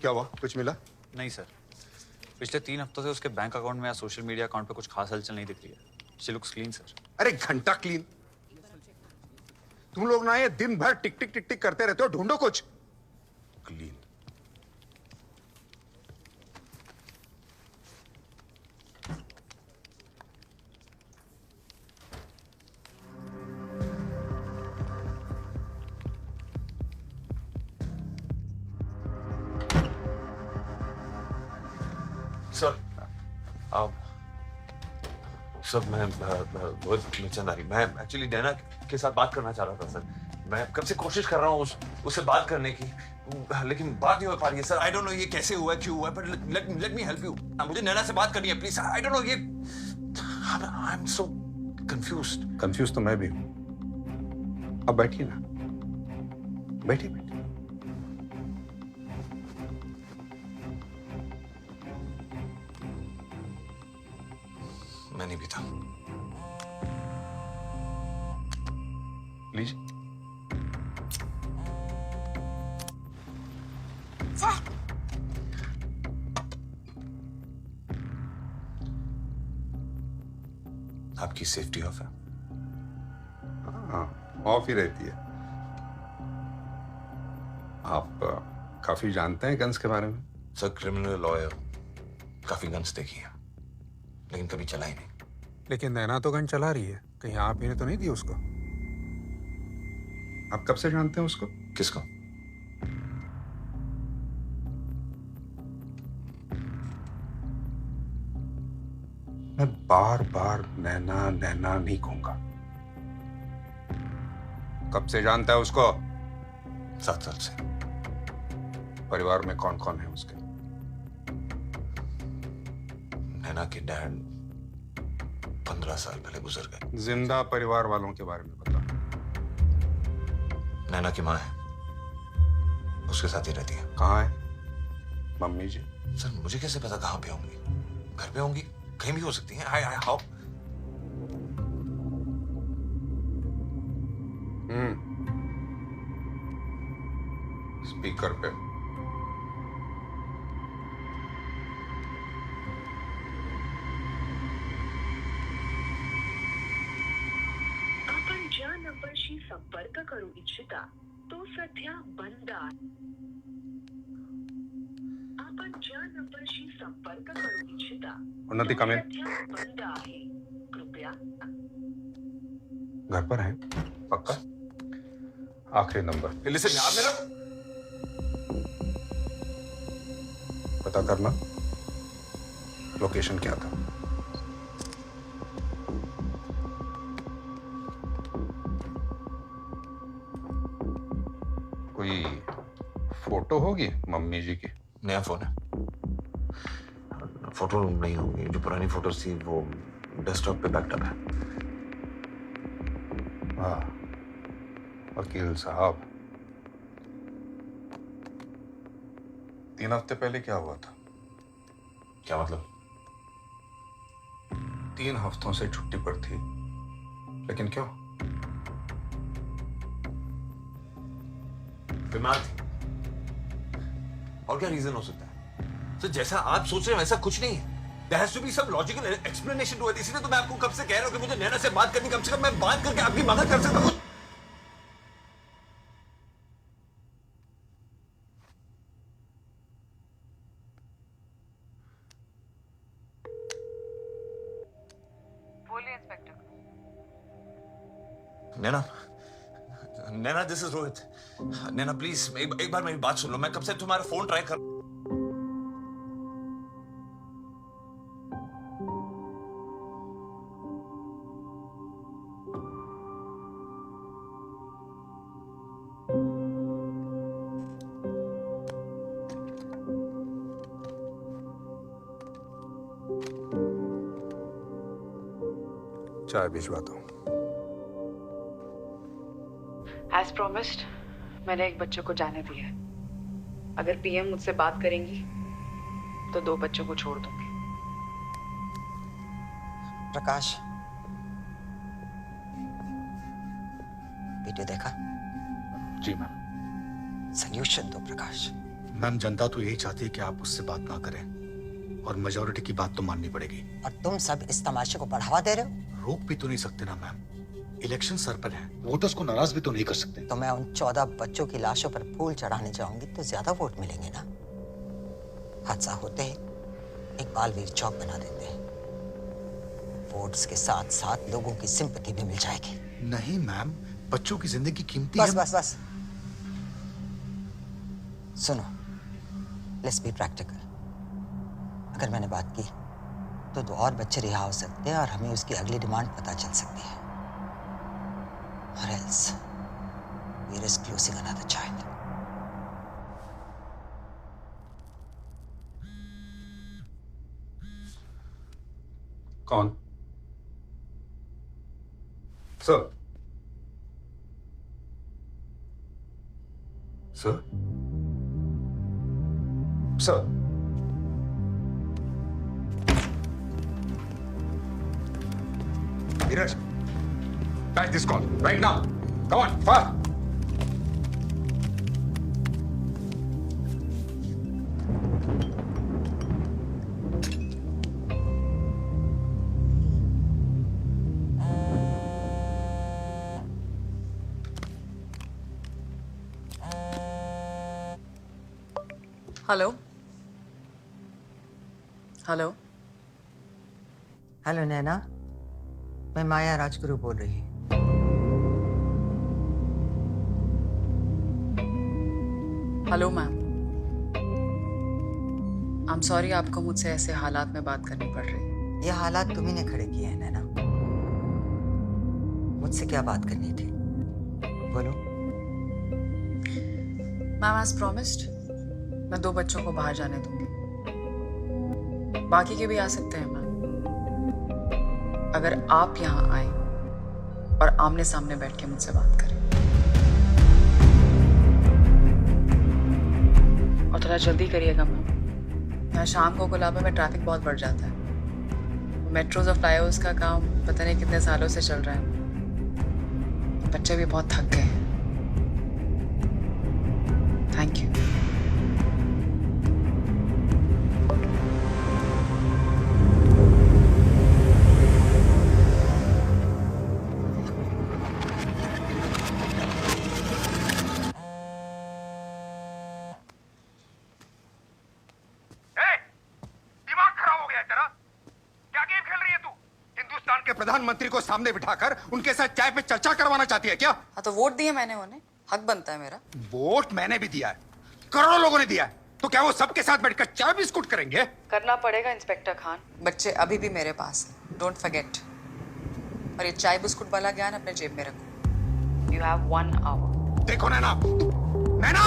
क्या हुआ? कुछ मिला? नहीं सर, पिछले 3 हफ्तों से उसके बैंक अकाउंट में या सोशल मीडिया अकाउंट पे कुछ खास हलचल नहीं दिख रही है। She looks clean sir. अरे घंटा क्लीन। तुम लोग ना ये दिन भर टिक टिक टिक टिक करते रहते हो, ढूंढो कुछ। क्लीन। सर मैं बहुत नुकसान आ रही। मैं एक्चुअली नैना के साथ बात करना चाह रहा था सर। मैं कब से कोशिश कर रहा हूँ उससे बात करने की, लेकिन बात नहीं हो पा रही है सर। आई डोंट नो ये कैसे हुआ, क्यों हुआ, but let me help you. मुझे नैना से बात करनी है प्लीज। आई डोंट नो ये I am so confused. Confuse तो मैं भी हूँ। अब बैठिए ना, बैठिए बैठिए। मैं नहीं पीता। लीजिए। आपकी सेफ्टी ऑफ है? हाँ, ऑफ ही रहती है। आप काफी जानते हैं गन्स के बारे में? सर क्रिमिनल लॉयर, काफी गन्स देखी है लेकिन कभी चला ही नहीं। लेकिन नैना तो गन चला रही है, कहीं आप ही ने तो नहीं दी उसको? आप कब से जानते हैं उसको? किसको? मैं बार बार नैना नैना नहीं कहूंगा। कब से जानता है उसको? 7 साल से। परिवार में कौन कौन है उसके? नैना के डैड 15 साल पहले गुजर गए। जिंदा परिवार वालों के बारे में बता। नैना की माँ है, उसके साथ ही रहती है। कहाँ है मम्मी जी? सर मुझे कैसे पता कहाँ पे होंगी? घर पे होंगी, कहीं भी हो सकती हैं। हाय हाय हाउ? स्पीकर पे। आपण ज्या नंबरशी संपर्क करू इच्छिता तो सध्या बंद आहे. आपण ज्या नंबरशी संपर्क करू इच्छिता उन्नति कमेल सध्या बंद आहे. कृपया घर पर है? पक्का? आखिरी नंबर। लिसन यार, मेरा पता करना लोकेशन क्या था। कोई फोटो होगी मम्मी जी की? नया फोन है, फोटो नहीं होगी। जो पुरानी फोटोज थी वो डेस्कटॉप पे बैकअप है। हाँ, वकील साहब, 3 हफ्ते पहले क्या हुआ था? क्या मतलब? 3 हफ्तों से छुट्टी पर थी, लेकिन क्यों? बीमार थी। और क्या रीजन हो सकता है? तो जैसा आप सोच रहे हैं वैसा कुछ नहीं है। There has to be some logical explanation to it. इसलिए तो मैं आपको कब से कह रहा हूँ कि मुझे नैना से बात करनी, कम से कम मैं बात करके आपकी मदद कर सकता हूँ। बोलिए inspector. Naina, Naina, this is Rohit. Naina please एक बार मेरी बात सुन लो। मैं कब से तुम्हारा फोन ट्राई कर। चाय भिजवाता हूँ। As promised, मैंने एक बच्चे को जाने दिया है। अगर पीएम मुझसे बात करेंगी तो 2 बच्चों को छोड़ दूंगी। प्रकाश, वीडियो देखा? जी मैम। सॉल्यूशन दो प्रकाश। मैम, जनता तो यही चाहती है कि आप उससे बात ना करें, और मेजॉरिटी की बात तो माननी पड़ेगी। और तुम सब इस तमाशे को बढ़ावा दे रहे हो। रोक भी तो नहीं सकते ना मैम, इलेक्शन सर पर है, वोटर्स को नाराज भी तो नहीं कर सकते। तो मैं उन 14 बच्चों की लाशों पर फूल चढ़ाने जाऊंगी तो ज्यादा वोट मिलेंगे ना। हादसा होते ही एक बालवीर चौक बना देते हैं, वोट्स के साथ साथ लोगों की सिंपैथी भी मिल जाएगी। नहीं मैम, बच्चों की जिंदगी कीमती बस है। बस बस सुनो, लेट्स बी प्रैक्टिकल। अगर मैंने बात की तो 2 और बच्चे रिहा हो सकते हैं और हमें उसकी अगली डिमांड पता चल सकती है। Or else, we risk losing another child. कौन? Sir? Sir? Sir? Dheeraj, back this call right now. Come on, fast. Hello hello hello Naina, मैं माया राजगुरु बोल रही हूँ। Hello ma'am, I am sorry आपको मुझसे ऐसे हालात में बात करनी पड़ रही है। ये हालात तुम्ही ने खड़े किए हैं नैना। मुझसे क्या बात करनी थी, बोलो। मैम एज प्रॉमिस्ड मैं 2 बच्चों को बाहर जाने दूंगी, बाकी के भी आ सकते हैं मैम, अगर आप यहाँ आए और आमने सामने बैठ के मुझसे बात करें। और थोड़ा जल्दी करिएगा मैम। यहाँ शाम को गुलाबा में ट्रैफिक बहुत बढ़ जाता है। मेट्रोज और फ्लाईओवर्स का काम पता नहीं कितने सालों से चल रहा है। बच्चे भी बहुत थक गए। Thank you. प्रधानमंत्री को सामने बिठाकर उनके साथ चाय पे चर्चा करवाना चाहती है क्या? हाँ तो वोट दिए मैंने उन्हें, हक बनता है मेरा। वोट मैंने भी दिया है, करोड़ों लोगों ने दिया है, तो क्या वो सबके साथ बैठकर चाय बिस्कुट करेंगे? करना पड़ेगा इंस्पेक्टर खान। बच्चे अभी भी मेरे पास हैं, डोंट फॉरगेट। और ये चाय बिस्कुट वाला ज्ञान अपने जेब में रखो। You have 1 hour. देखो नैना, नैना!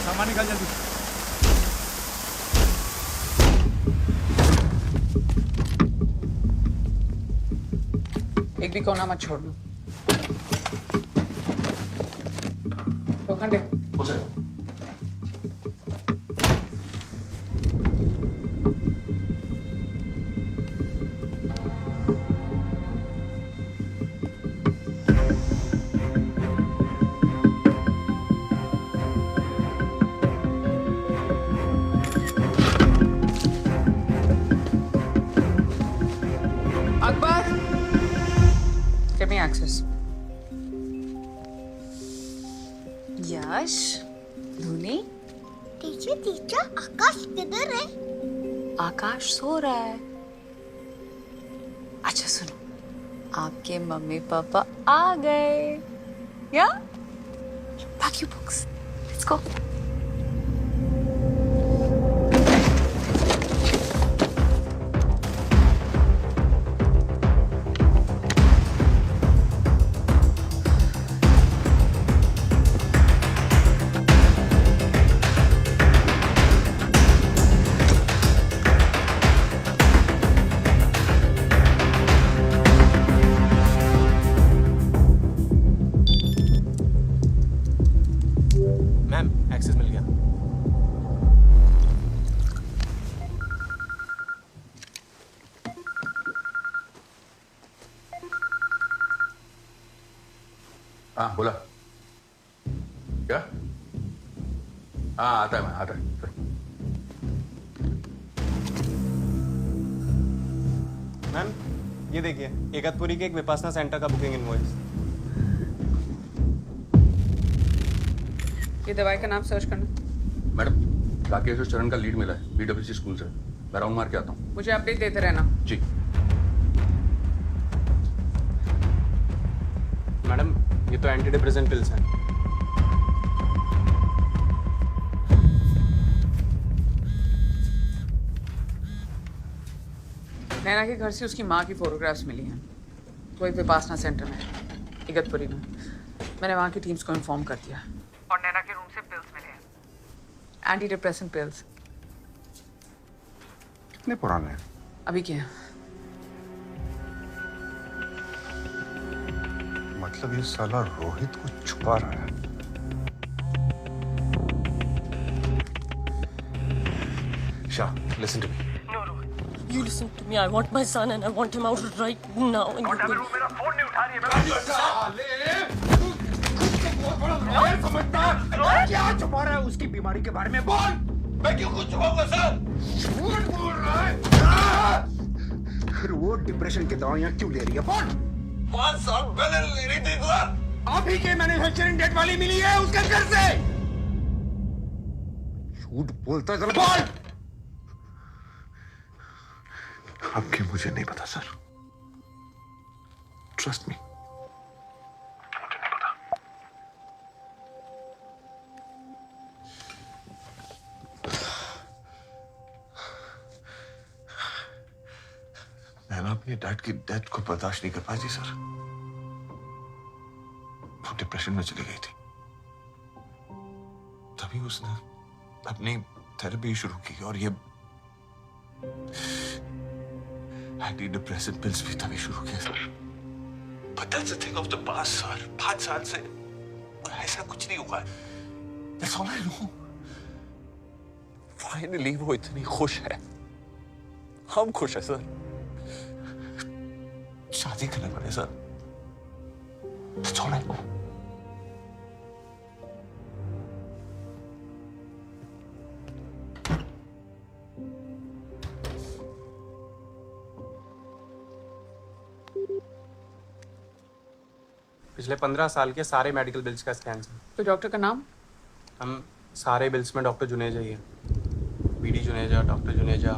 सामान निकाल जल्दी। एक भी कोना मत छोड़ना। दे। हो जाएगा। Give me access. यश, धुनी, टीचर आकाश किधर है? आकाश सो रहा है। अच्छा सुनो, आपके मम्मी पापा आ गए। या? Pack your books. Let's go. Access मिल गया। हाँ बोला। क्या? हाँ आता है, मैं आता है। मैम ये देखिए, इगतपुरी के एक विपासना सेंटर का बुकिंग इनवॉइस। ये दवाई का नाम सर्च करना। मैडम राकेश और चरण का लीड मिला है बीडब्ल्यूसी स्कूल से। मैं राउंड मार के आता हूँ। मुझे अपडेट देते रहना। जी मैडम ये तो एंटी डिप्रेसेंट पिल्स हैं। नैना के घर से उसकी माँ की फोटोग्राफ्स मिली हैं। वो एक विपासना सेंटर में, इगतपुरी में। मैंने वहाँ की टीम्स को इन्फॉर्म कर दिया। और नैना के रूम से पिल्स मिले हैं, एंटी डिप्रेसेंट पिल्स। कितने पुराने हैं? अभी के हैं। मतलब ये साला रोहित को छुपा रहा है। Shah, listen to me. No, Rohit. You listen to me. I want my son and I want him out right now. And you will... मेरा फोन नहीं उठा रही है। समझता क्या छुपा रहा है उसकी बीमारी के बारे में? बोल। मैं क्यों कुछ छुपाऊंगा सर? झूठ बोल रहा है। फिर वो डिप्रेशन की दवाइयां क्यों ले रही है? बोल। 5 साल पहले ले रही थी सर। अभी के मैन्युफैक्चरिंग डेट वाली मिली है उसके घर से। झूठ बोलता है जरा बोल। आपके मुझे नहीं पता सर। Trust me. नैना अपने डैड की डेथ को बर्दाश्त नहीं कर पाई थी सर। वो डिप्रेशन में चली गई थी। तभी उसने अपनी थेरेपी शुरू की और ये एंटी डिप्रेसेंट पिल्स भी तभी शुरू किए sir. But that's a thing of the past, sir. 5 साल से ऐसा कुछ नहीं हुआ। That's all I know। Finally वो इतनी खुश है, हम खुश है सर। शादी करने वाले sir. That's all I know। पिछले 15 साल के सारे मेडिकल बिल्स का स्कैन है। तो डॉक्टर का नाम? हम सारे बिल्स में डॉक्टर जुनेजा ही है। BD Juneja, doctor Juneja.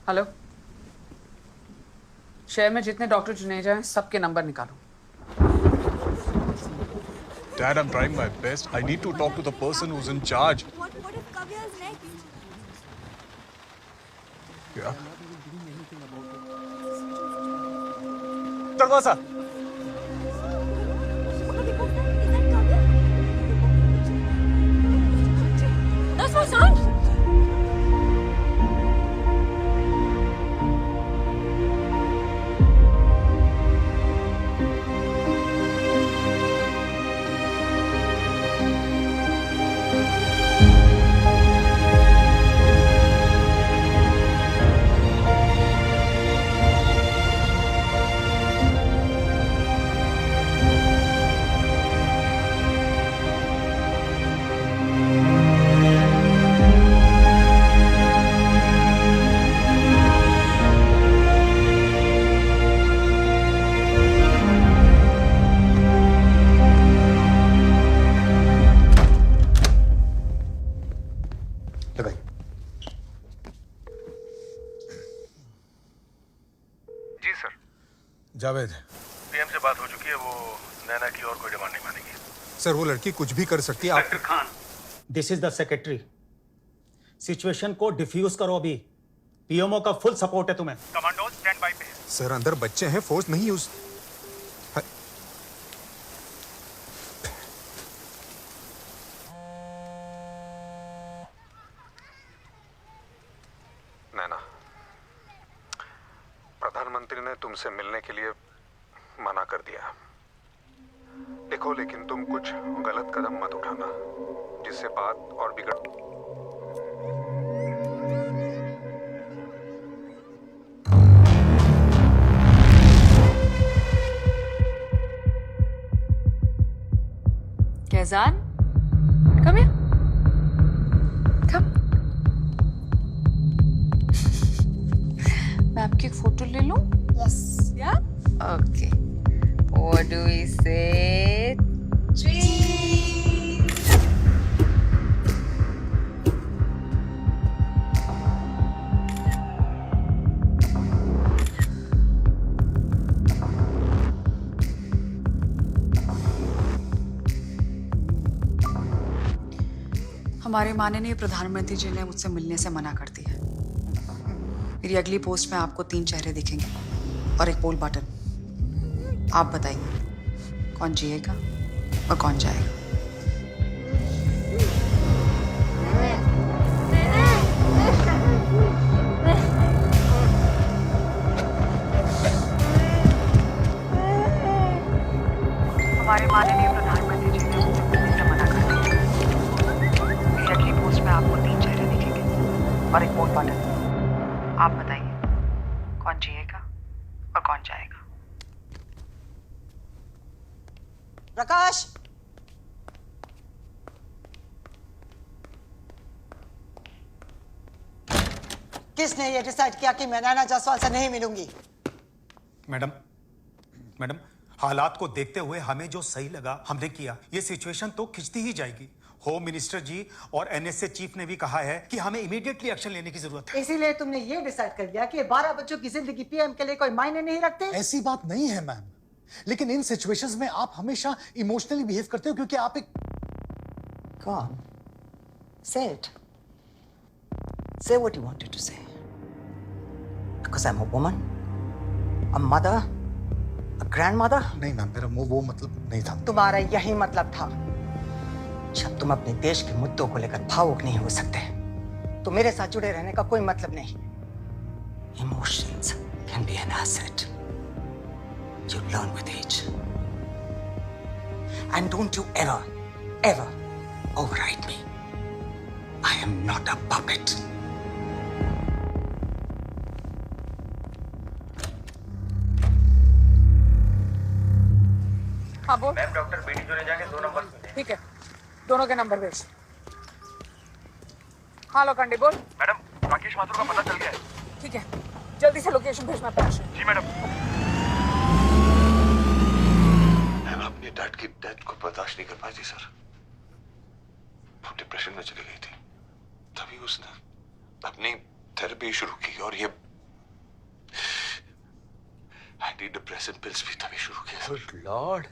Hello, शहर में जितने डॉक्टर जुनेजा हैं सबके नंबर निकालो। Dad, I'm trying my best. I need to talk to the person who's in charge. What if Kavya is next? Yeah. Tarwasa. That's my son. Javed, PM से बात हो चुकी है, वो नैना की और कोई डिमांड नहीं मानेगी। सर वो लड़की कुछ भी कर सकती है। Doctor Khan, this is the secretary. Situation को डिफ्यूज करो अभी। पीएमओ का फुल सपोर्ट है तुम्हें। कमांडो स्टैंड बाय पे। सर अंदर बच्चे हैं, फोर्स नहीं यूज। नैना, प्रधानमंत्री ने तुमसे मिलने के लिए मना कर दिया। देखो, लेकिन तुम कुछ गलत कदम मत उठाना जिससे बात और बिगड़। Kazan, come here. Come. मैं आपकी एक फोटो ले लूं? Yes. Yeah? Okay. What do we say? Cheese. हमारे माननीय प्रधानमंत्री जी ने मुझसे मिलने से मना कर दिया। मेरी अगली पोस्ट में आपको 3 चेहरे दिखेंगे और एक पोल बटन। आप बताइए कौन जिएगा और कौन जाएगा। हमारे माननीय प्रधानमंत्री जी ने मुझसे मिलने से मना कर दिया। मेरी अगली पोस्ट में आपको 3 चेहरे दिखेंगे और एक पोल बटन। आप बताइए कौन जिएगा और कौन जाएगा। प्रकाश, किसने ये डिसाइड किया कि मैं नैना जायसवाल से नहीं मिलूंगी? मैडम, हालात को देखते हुए हमें जो सही लगा हमने किया। ये सिचुएशन तो खिंचती ही जाएगी। होम मिनिस्टर जी और एनएसए चीफ ने भी कहा है कि हमें इमीडिएटली एक्शन लेने की जरूरत है। इसीलिए तुमने ये डिसाइड कर लिया कि 12 बच्चों की जिंदगी पीएम के लिए कोई मायने नहीं रखते? ऐसी बात नहीं है मैम, लेकिन इन सिचुएशंस में आप हमेशा इमोशनली बिहेव करते हो क्योंकि आप एक कौन? Say it. Say what you wanted to say. Because I'm a woman, a mother, grandmother? नहीं मैम, मेरा वो मतलब नहीं था। तुम्हारा यही मतलब था। जब तुम अपने देश के मुद्दों को लेकर भावुक नहीं हो सकते तो मेरे साथ जुड़े रहने का कोई मतलब नहीं। Emotions can be an asset. You learn with age. And don't you ever override me. I am not a puppet. हाँ बोल। मैम डॉक्टर बेटी जुनेजा के 2 नंबर सुने। ठीक है, दोनों के नंबर भेज। हाँ लोखंडे बोल। मैडम राकेश माथुर का पता चल गया है। ठीक है, जल्दी से लोकेशन भेजना पैश। जी मैडम। मैं अपने डैड की डेथ को बर्दाश्त नहीं कर पाई थी सर। वो डिप्रेशन में चली गई थी, तभी उसने अपनी थेरेपी शुरू की और ये एंटी डिप्रेसेंट पिल्स भी तभी शुरू किए। Good Lord,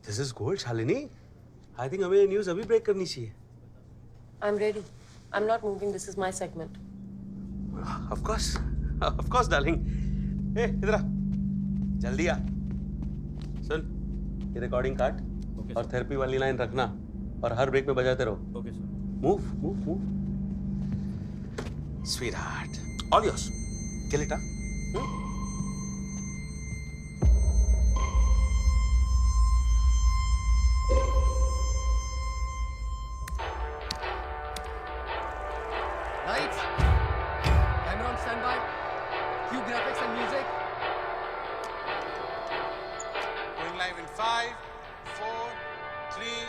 this is gold Shalini. I think हमें ये न्यूज़ अभी ब्रेक करनी चाहिए। I'm ready. I'm not moving. This is my segment. Of course, darling. ए, इधर आ, जल्दी आ। सुन, ये रिकॉर्डिंग काट और थेरेपी वाली लाइन रखना और हर ब्रेक में बजाते रहो। Okay sir. Move. Sweetheart, all yours. Kill it, huh? Lights. Camera on standby. Cue graphics and music. Going live in 5, 4, 3.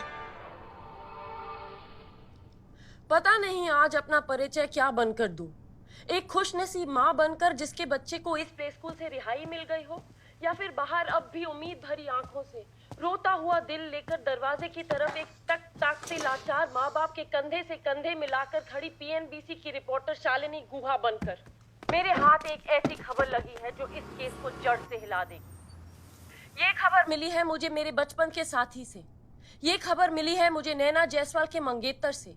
पता नहीं आज अपना परिचय क्या बनकर दूं। एक खुशनसीब माँ बनकर जिसके बच्चे को इस प्ले स्कूल से रिहाई मिल गई हो, या फिर बाहर अब भी उम्मीद भरी आंखों से रोता हुआ दिल लेकर दरवाजे की तरफ एक टक ताकते लाचार माँ बाप के कंधे से कंधे मिलाकर खड़ी पीएनबीसी की रिपोर्टर शालिनी गुहा बनकर। मेरे हाथ एक ऐसी खबर लगी है जो इस केस को जड़ से हिला देगी। ये खबर मिली है मुझे मेरे बचपन के साथी से। ये खबर मिली है मुझे नैना जायसवाल के मंगेतर से।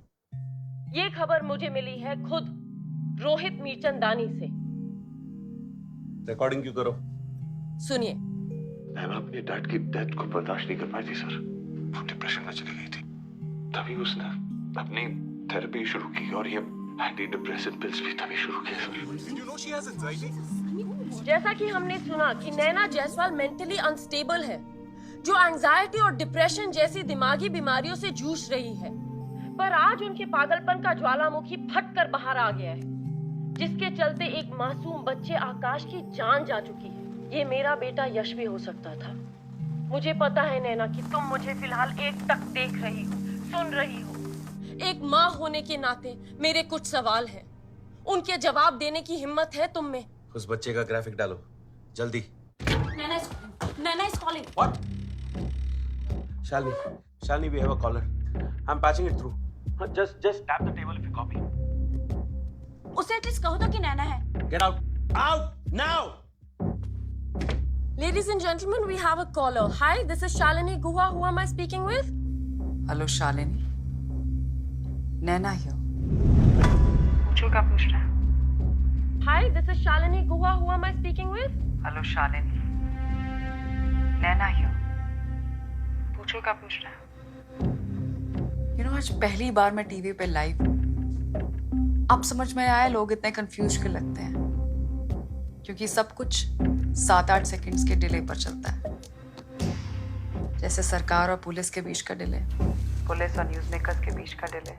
ये खबर मुझे मिली है खुद रोहित मीरचंदानी से। रिकॉर्डिंग क्यों करो? सुनिए। मैं अपने डैड की डेथ को बर्दाश्त नहीं कर पाई थी सर। वो डिप्रेशन में चली गई थी, तभी उसने अपनी थेरेपी शुरू की और ये एंटी डिप्रेसेंट पिल्स भी तभी शुरू किए sir. Did you know she has anxiety? जैसा कि हमने सुना कि नैना जायसवाल मेंटली अनस्टेबल है, जो एंजाइटी और डिप्रेशन जैसी दिमागी बीमारियों से जूझ रही है, पर आज उनके पागलपन का ज्वालामुखी फट कर बाहर आ गया है, जिसके चलते एक मासूम बच्चे आकाश की जान जा चुकी है। ये मेरा बेटा यश भी हो सकता था। मुझे पता है नैना कि तुम मुझे फिलहाल एक टक देख रही हो, सुन रही हो। एक माँ होने के नाते मेरे कुछ सवाल हैं। उनके जवाब देने की हिम्मत है तुम में? उस बच्चे का ग्राफिक डालो जल्दी। Nana is calling. What? Shalini, we have a caller. I'm patching it through. Just tap the table if you copy. उसे एटलीस्ट कहो तो कि नैना है। Get out! Out! Now! Ladies and gentlemen, we have a caller. Hi, this is Shalini Guha. Who am I speaking with? Hello Shalini, Naina here. पूछो क्या पूछ रहा है? Hi, this is Shalini Guha. Who am I speaking with? Hello Shalini, Naina here. पूछो क्या पूछ रहा है? आज पहली बार मैं टीवी पे लाइव हूँ। अब समझ में आया लोग इतने कंफ्यूज क्यों लगते हैं, क्योंकि सब कुछ 7-8 सेकंड्स के डिले पर चलता है। जैसे सरकार और पुलिस के बीच का डिले, पुलिस और न्यूज़ मेकर्स के बीच का डिले,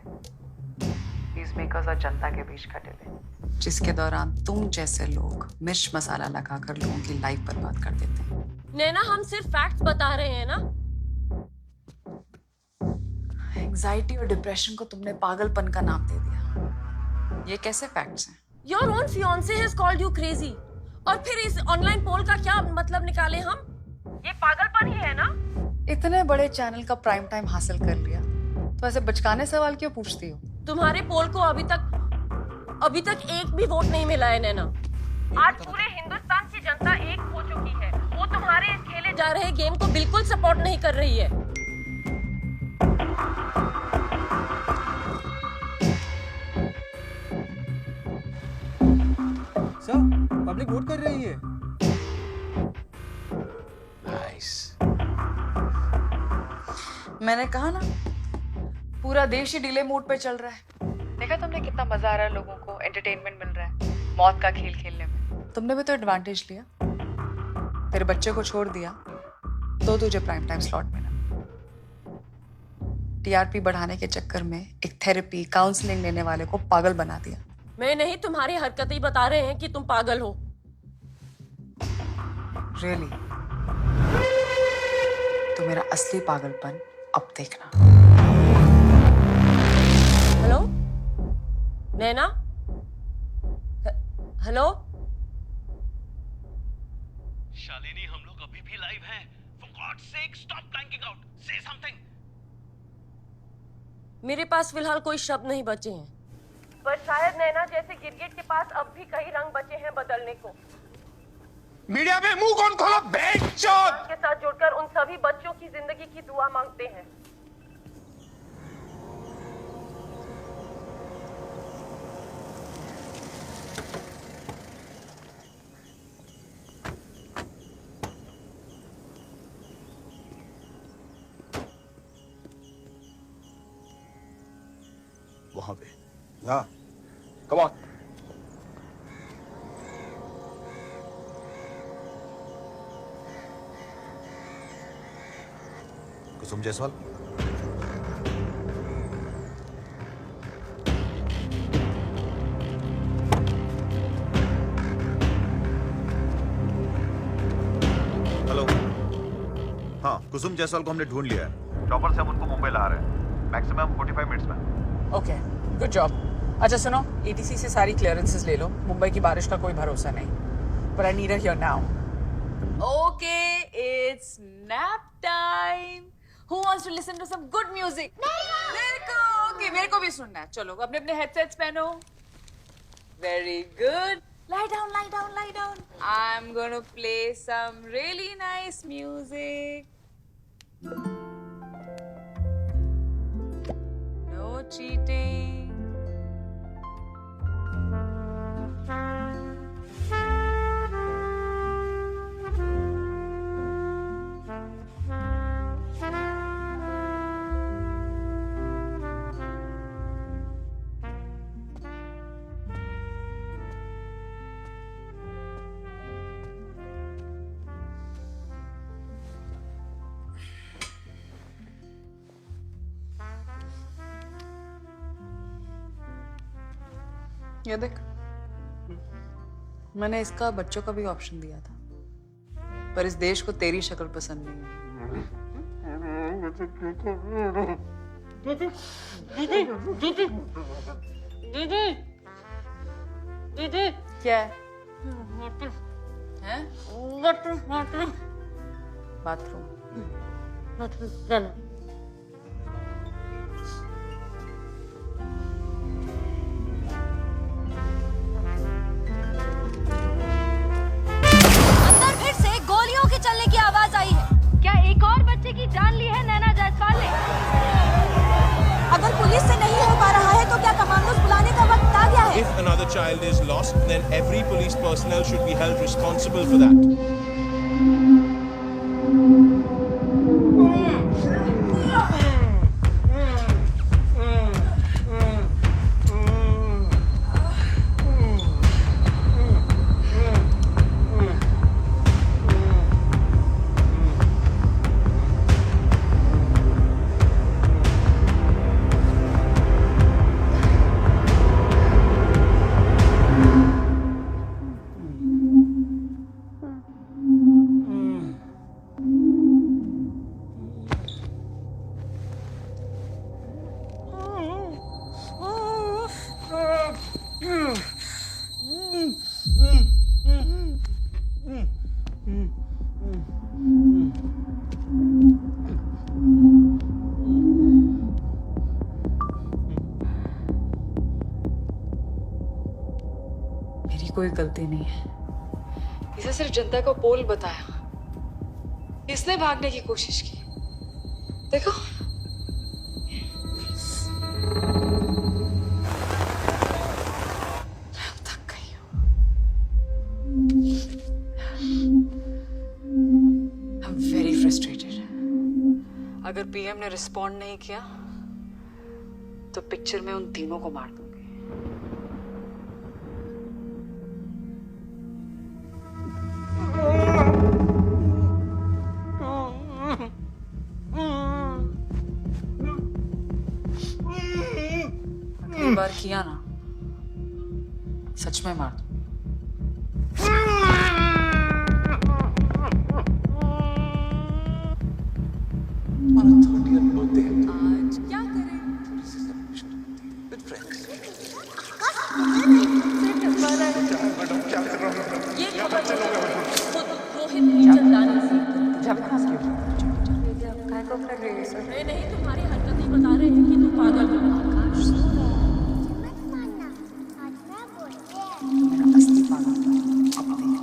न्यूज़ मेकर्स और जनता के बीच का डिले, जिसके दौरान तुम जैसे लोग मिर्च मसाला लगाकर लोगों की लाइफ बर्बाद कर देते हैं। नैना, हम सिर्फ फैक्ट्स बता रहे हैं ना। एंजाइटी और डिप्रेशन को तुमने पागलपन का नाम दे दिया। ये कैसे फैक्ट्स हैं? Your own fiancé has called you crazy. और फिर इस ऑनलाइन पोल का क्या मतलब निकाले हम? ये पागलपन ही है ना? इतने बड़े चैनल का प्राइम टाइम हासिल कर लिया, तो ऐसे बचकाने सवाल क्यों पूछती हो? तुम्हारे पोल को अभी तक एक भी वोट नहीं मिला है नैना। आज पूरे हिंदुस्तान की जनता एक हो चुकी है। वो तुम्हारे इस खेले जा रहे गेम को बिल्कुल सपोर्ट नहीं कर रही है। सर, पब्लिक वोट कर रही है। मैंने कहा ना, पूरा देश ही डिले मोड पे चल रहा है। देखा तुमने कितना मजा आ रहा है, लोगों को एंटरटेनमेंट मिल रहा है मौत का खेल खेलने में। तुमने भी तो एडवांटेज लिया, तेरे बच्चे को छोड़ दिया तो तुझे प्राइम टाइम स्लॉट मिला। टीआरपी बढ़ाने के चक्कर में एक थेरेपी काउंसलिंग लेने वाले को पागल बना दिया। मैं नहीं, तुम्हारी हरकतें ही बता रहे हैं कि तुम पागल हो। रियली? तो मेरा असली पागलपन अब देखना। हेलो नैना, हेलो शालिनी, हम लोग अभी भी लाइव हैं। For God's sake, stop blanking out. Say something. मेरे पास फिलहाल कोई शब्द नहीं बचे हैं, पर शायद नैना जैसे गिरगिट के पास अब भी कई रंग बचे हैं बदलने को। मीडिया में मुंह कौन खोला? बेंचोद! के साथ जुड़कर उन सभी बच्चों की जिंदगी की दुआ मांगते हैं। वहां पे Yeah. Come on. Kusum Jaiswal, hello. हाँ, कुसुम जायसवाल को हमने ढूंढ लिया है। चॉपर से हम उनको मुंबई ला रहे हैं। मैक्सिमम 45 मिनट्स में। Okay, good job. अच्छा सुनो, एटीसी से सारी क्लियरेंसेस ले लो। मुंबई की बारिश का कोई भरोसा नहीं। पर I need here now. Okay, it's nap time. Who wants to listen to some good music? मेरे को। ओके, मेरे को भी सुनना है। चलो अपने अपने हेडसेट्स पहनो। Very good. lie down, lie down, lie down. I'm gonna play some really nice music. No cheating. ये देख, मैंने इसका बच्चों का भी ऑप्शन दिया था, पर इस देश को तेरी शक्ल पसंद नहीं है। दीदी क्या है? हैं? बाथरूम। गोलियों के चलने की आवाज आई है। क्या एक और बच्चे की जान ली है नैना जायसवाल ने? अगर पुलिस से नहीं हो पा रहा है तो क्या कमांडोज बुलाने का वक्त आ गया है? If another child is lost, then every police personnel should be held responsible for that. कोई गलती नहीं है, इसे सिर्फ जनता को पोल बताया, इसने भागने की कोशिश की। देखो थक गई हूं। I'm very frustrated. अगर पीएम ने रिस्पॉन्ड नहीं किया तो पिक्चर में उन तीनों को मार दूंगी। अगली बार किया ना, सच में मार दूं। आज क्या करें? ये खबर खुद रोहित नीचंदानी से। नहीं, तुम्हारी हरकतें बता रहे हैं कि तुम पागल हो। असली पागल अब देख।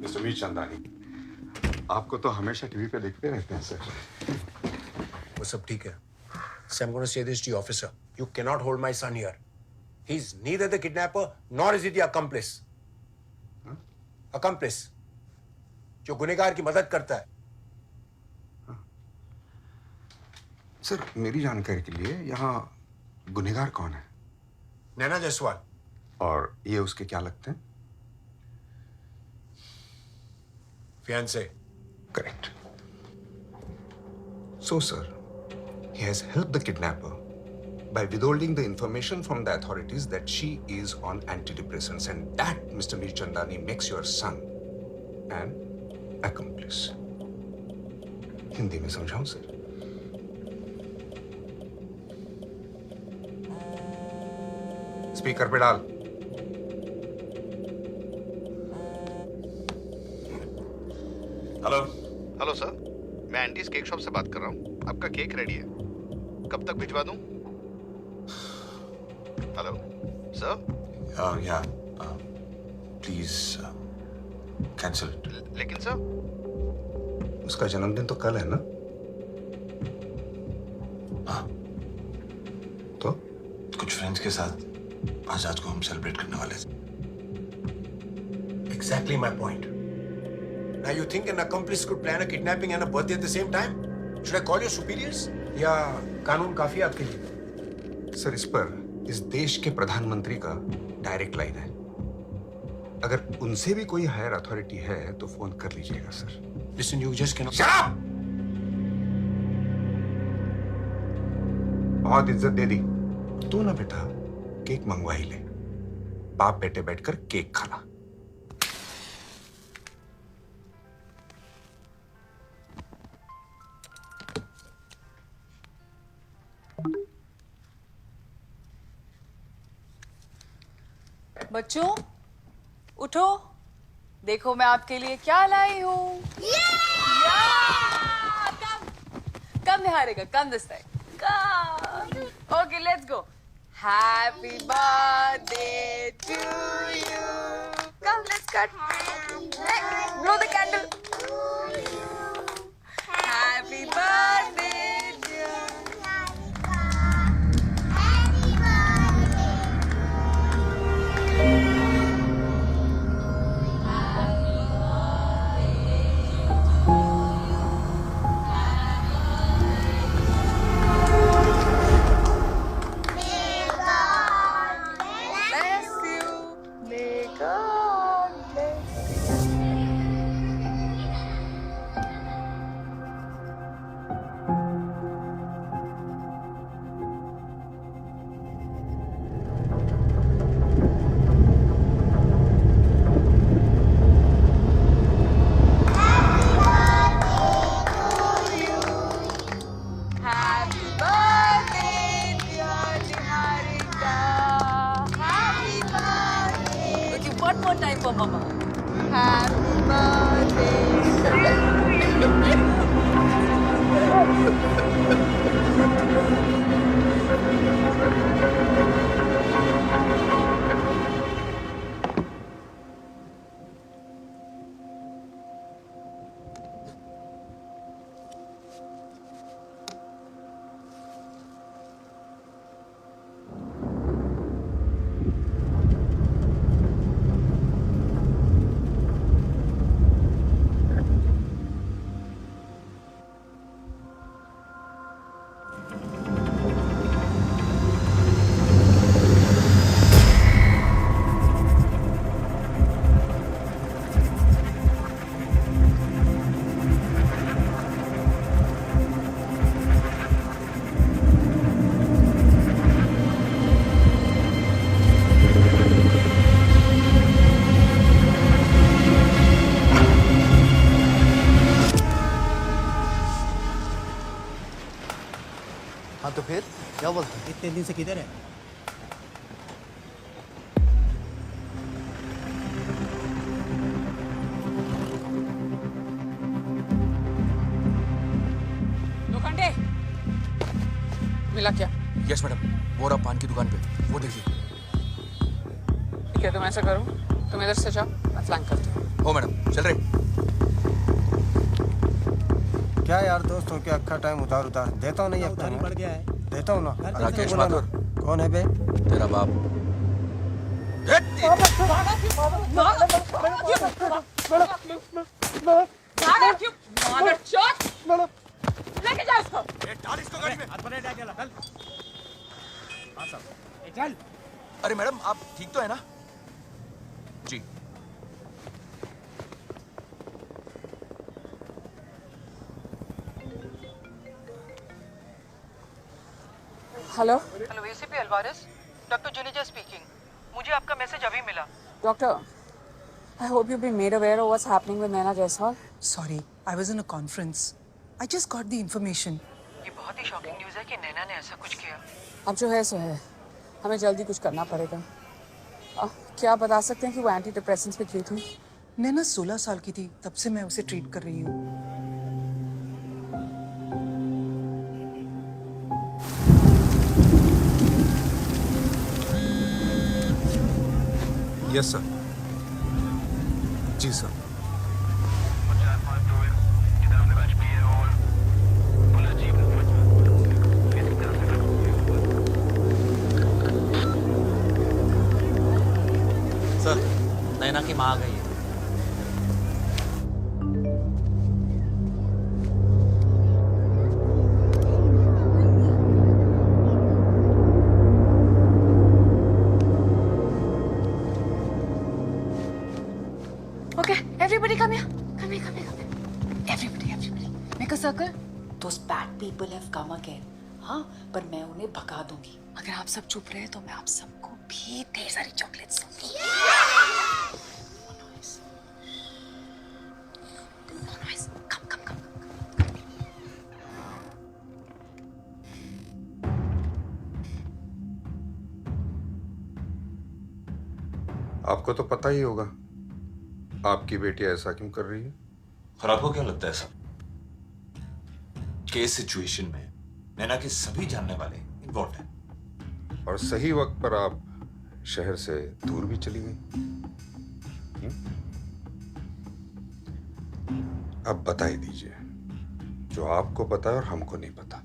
मिस्टर मीर चंदानी, आपको तो हमेशा टीवी पे देखते रहते हैं सर। वो सब ठीक है। So I'm going to say this to you, officer. You cannot hold my son here. He's neither the kidnapper nor is he the accomplice. Accomplice, जो गुनहगार की मदद करता है। सर, मेरी जानकारी के लिए यहाँ गुनहगार कौन है? नैना जायसवाल। और ये उसके क्या लगते हैं? Fiancé. Correct. So, sir, he has helped the kidnapper by withholding the information from the authorities that she is on antidepressants, and that, Mr. Mir Chandani, makes your son an accomplice. Hindi में समझाऊं sir? Speaker पे डाल। Hello hello sir, मैं Andes cake shop से बात कर रहा हूँ। आपका केक रेडी है, कब तक भिजवा दूँ? Hello sir. या प्लीज कैंसिल। लेकिन सर, उसका जन्मदिन तो कल है ना? हाँ, तो कुछ फ्रेंड्स के साथ आज रात को हम सेलिब्रेट करने वाले थे। Exactly my point. Now you think an accomplice could plan a kidnapping and a birthday at the same time? Should I call your superiors? या कानून काफी है आपके लिए? सर, इस पर इस देश के प्रधानमंत्री का डायरेक्ट लाइन है। अगर उनसे भी कोई हायर अथॉरिटी है तो फोन कर लीजिएगा sir. Listen, you just cannot. Shut up! बहुत इज्जत दे दी। तू ना बेटा केक मंगवा ही ले। बाप बेटे बैठकर केक खाना। बच्चों उठो, देखो मैं आपके लिए क्या लाई हूँ। कम निहारेगा, come this time. Okay, let's go. Happy birthday to you. Come, let's cut. Blow the candle. Happy birthday dear. One more time for Mama. Happy क्या बोलते हैं? इतने दिन से किधर है? लोखंडे मिला क्या? यस मैडम, वो रहा पान की दुकान पे, वो देखिए। ठीक है, तुम ऐसा करो, तुम इधर से जाओ, मैं फ्लैंक करती हूँ। हो मैडम, चल रहे। क्या यार दोस्तों के अक्खा टाइम उधार देता हूँ नहीं अब उधारी पड़ गया है। देता हूँ ना। राकेश माथुर। कौन है बे? तेरा बाप। लेके जाओ इसको। चल। अरे मैडम, आप ठीक तो है ना? जी। Hello hello ACP Alvares, doctor Juneja speaking. मुझे आपका मैसेज अभी मिला। Doctor, I hope you've been made aware of what's happening with Naina Jaiswal. Sorry, I was in a conference. I just got the information. ये बहुत ही शॉकिंग न्यूज़ है कि नैना ने ऐसा कुछ किया। अब जो है सो है, हमें जल्दी कुछ करना पड़ेगा। क्या आप बता सकते हैं कि वो एंटी डिप्रेसेंट्स पे क्यों थी? नैना 16 साल की थी, तब से मैं उसे ट्रीट कर रही हूँ। Yes sir. जी सर। सर, नैना की माँ आ गई है। Okay, everybody come here. Come here, come here, come here. Everybody. Make a circle. Those bad people have come again. हाँ, पर मैं उन्हें भगा दूंगी। अगर आप सब चुप रहे तो मैं आप सबको भी ढेर सारी चॉकलेट्स दूंगी। No noise. Come. आपको तो पता ही होगा आपकी बेटी ऐसा क्यों कर रही है। और आपको क्या लगता है सर, केस सिचुएशन में नैना के सभी जानने वाले इन्वॉल्व हैं। और सही वक्त पर आप शहर से दूर भी चली गई। अब बता ही दीजिए जो आपको पता है और हमको नहीं पता।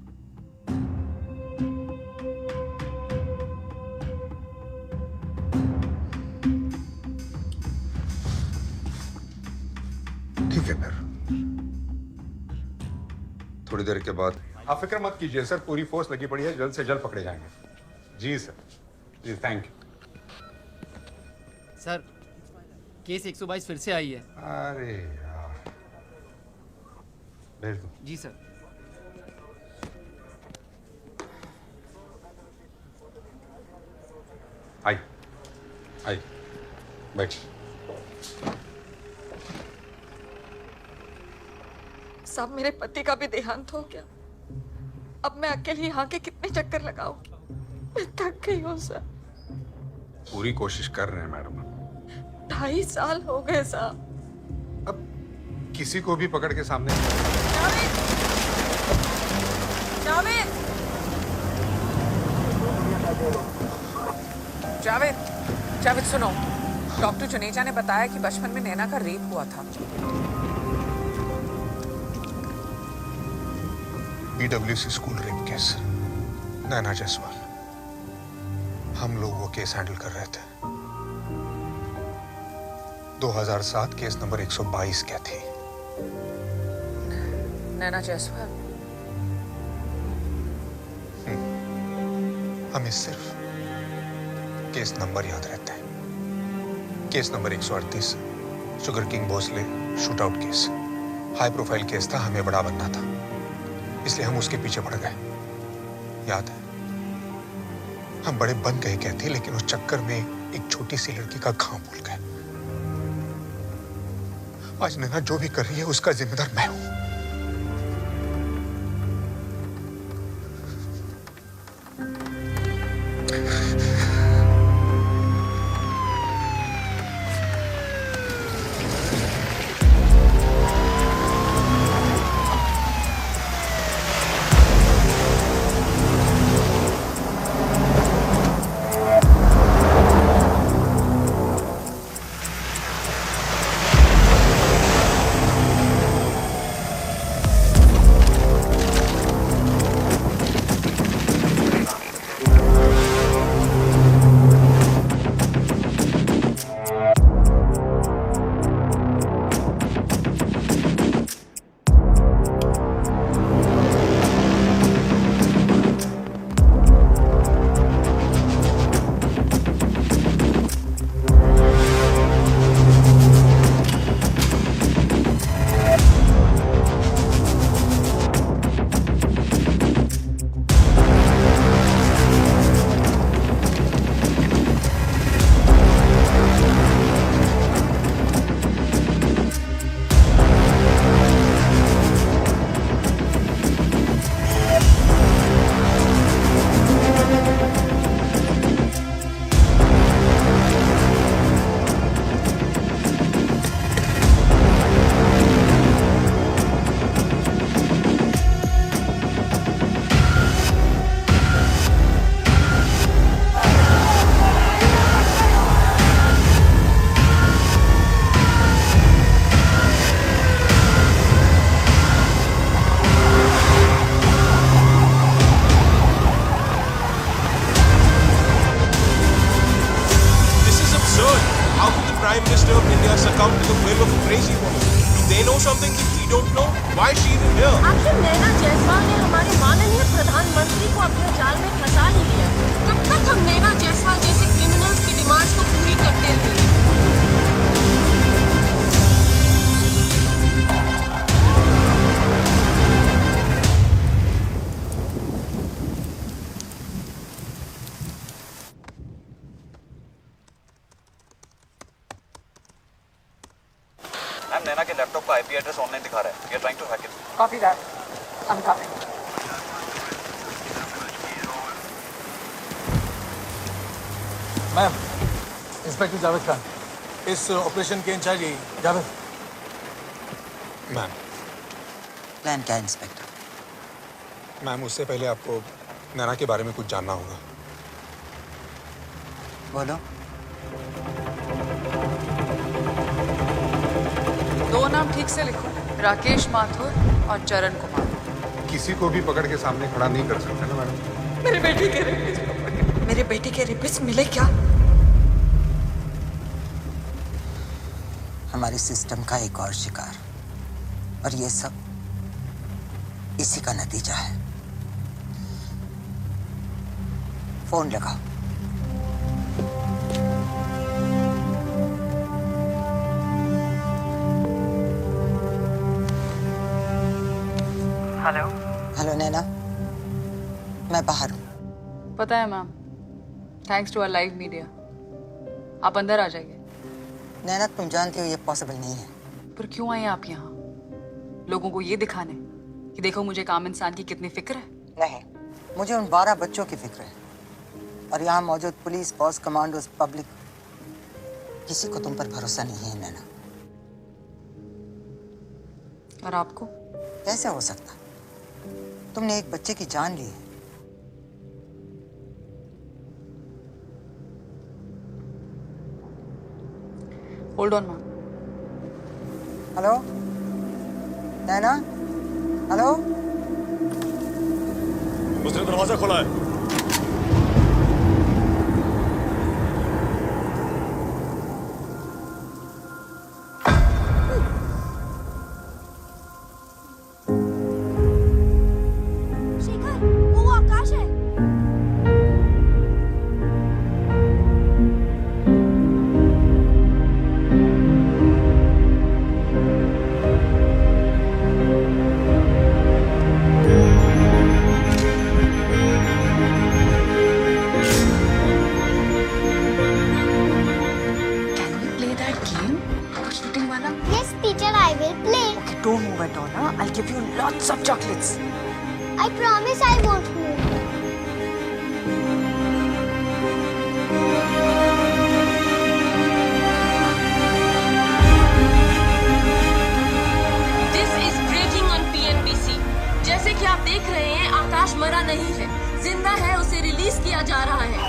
ठीक है फिर, थोड़ी देर के बाद। आप फिक्र मत कीजिए सर, पूरी फोर्स लगी पड़ी है, जल्द से जल्द पकड़े जाएंगे। जी सर, जी थैंक यू। सर, केस 122 फिर से आई है। अरे यार, भेज दो। जी सर। आई बैठ। साहब, मेरे पति का भी देहांत हो गया। अब मैं अकेली यहाँ के कितने चक्कर लगाऊं? मैं थक गई हूँ सर। पूरी कोशिश कर रहे हैं मैडम। 2.5 साल हो गए साहब। किसी को भी पकड़ के सामने। जावेद सुनो, डॉक्टर जुनेजा ने बताया कि बचपन में नैना का रेप हुआ था। PWC स्कूल रेप केस, नैना जायसवाल। हम लोग वो केस हैंडल कर रहे थे। 2007 केस नंबर 122 क्या थी? नैना जायसवाल। हमें सिर्फ केस नंबर याद रहता है। Case number 138 sugar king Bhosle shoot out case, high profile case था, हमें बड़ा बनना था, इसलिए हम उसके पीछे पड़ गए। याद है, हम बड़े बन गए कहते, लेकिन उस चक्कर में एक छोटी सी लड़की का घाव भूल गए। आज नैना जो भी कर रही है उसका जिम्मेदार मैं हूं। Prime Minister of India succumbed to the will of a crazy woman. Do they know something that we don't know? Why is she even here? आखिर नैना जायसवाल ने हमारे माननीय प्रधानमंत्री को अपने जाल में फंसा ही लिया। कब तक हम नैना जायसवाल जैसे क्रिमिनल्स की डिमांड्स को पूरी करते रहेंगे? मैम नैना के लैपटॉप का आईपी एड्रेस ऑनलाइन दिखा रहा है। We are trying to hack it. Copy that. I am coming. Ma'am, inspector Javed Khan, इस ऑपरेशन के इंचार्ज यही जावेद। मैम प्लान क्या है इंस्पेक्टर? मैम उससे पहले आपको नैना के बारे में कुछ जानना होगा। बोलो। दो नाम ठीक से लिखो, राकेश माथुर और चरण कुमार। किसी को भी पकड़ के सामने खड़ा नहीं कर सकते ना मैडम। मेरे बेटे के रेपिस्ट, मेरे बेटे के रेपिस्ट मिले क्या? हमारे सिस्टम का एक और शिकार, और ये सब इसी का नतीजा है। फोन लगाओ। हेलो। हेलो नैना, मैं बाहर हूँ। पता है ma'am, thanks to our live media. आप अंदर आ जाइए। नैना तुम जानती हो ये पॉसिबल नहीं है। पर क्यों आए आप यहाँ? लोगों को ये दिखाने कि देखो मुझे एक आम इंसान की कितनी फिक्र है? नहीं, मुझे उन 12 बच्चों की फिक्र है, और यहाँ मौजूद पुलिस, फौज, कमांडोज, पब्लिक, किसी को तुम पर भरोसा नहीं है नैना। और आपको? कैसे हो सकता? तुमने एक बच्चे की जान ली है। Hold on ma'am. Hello Naina, hello. उसने दरवाजा खोला है। Don't move at all, huh? I'll give you lots of chocolates. I promise I won't move. This is breaking on PNBC. जैसे कि आप देख रहे हैं, आकाश मरा नहीं है, जिंदा है। उसे रिलीज किया जा रहा है।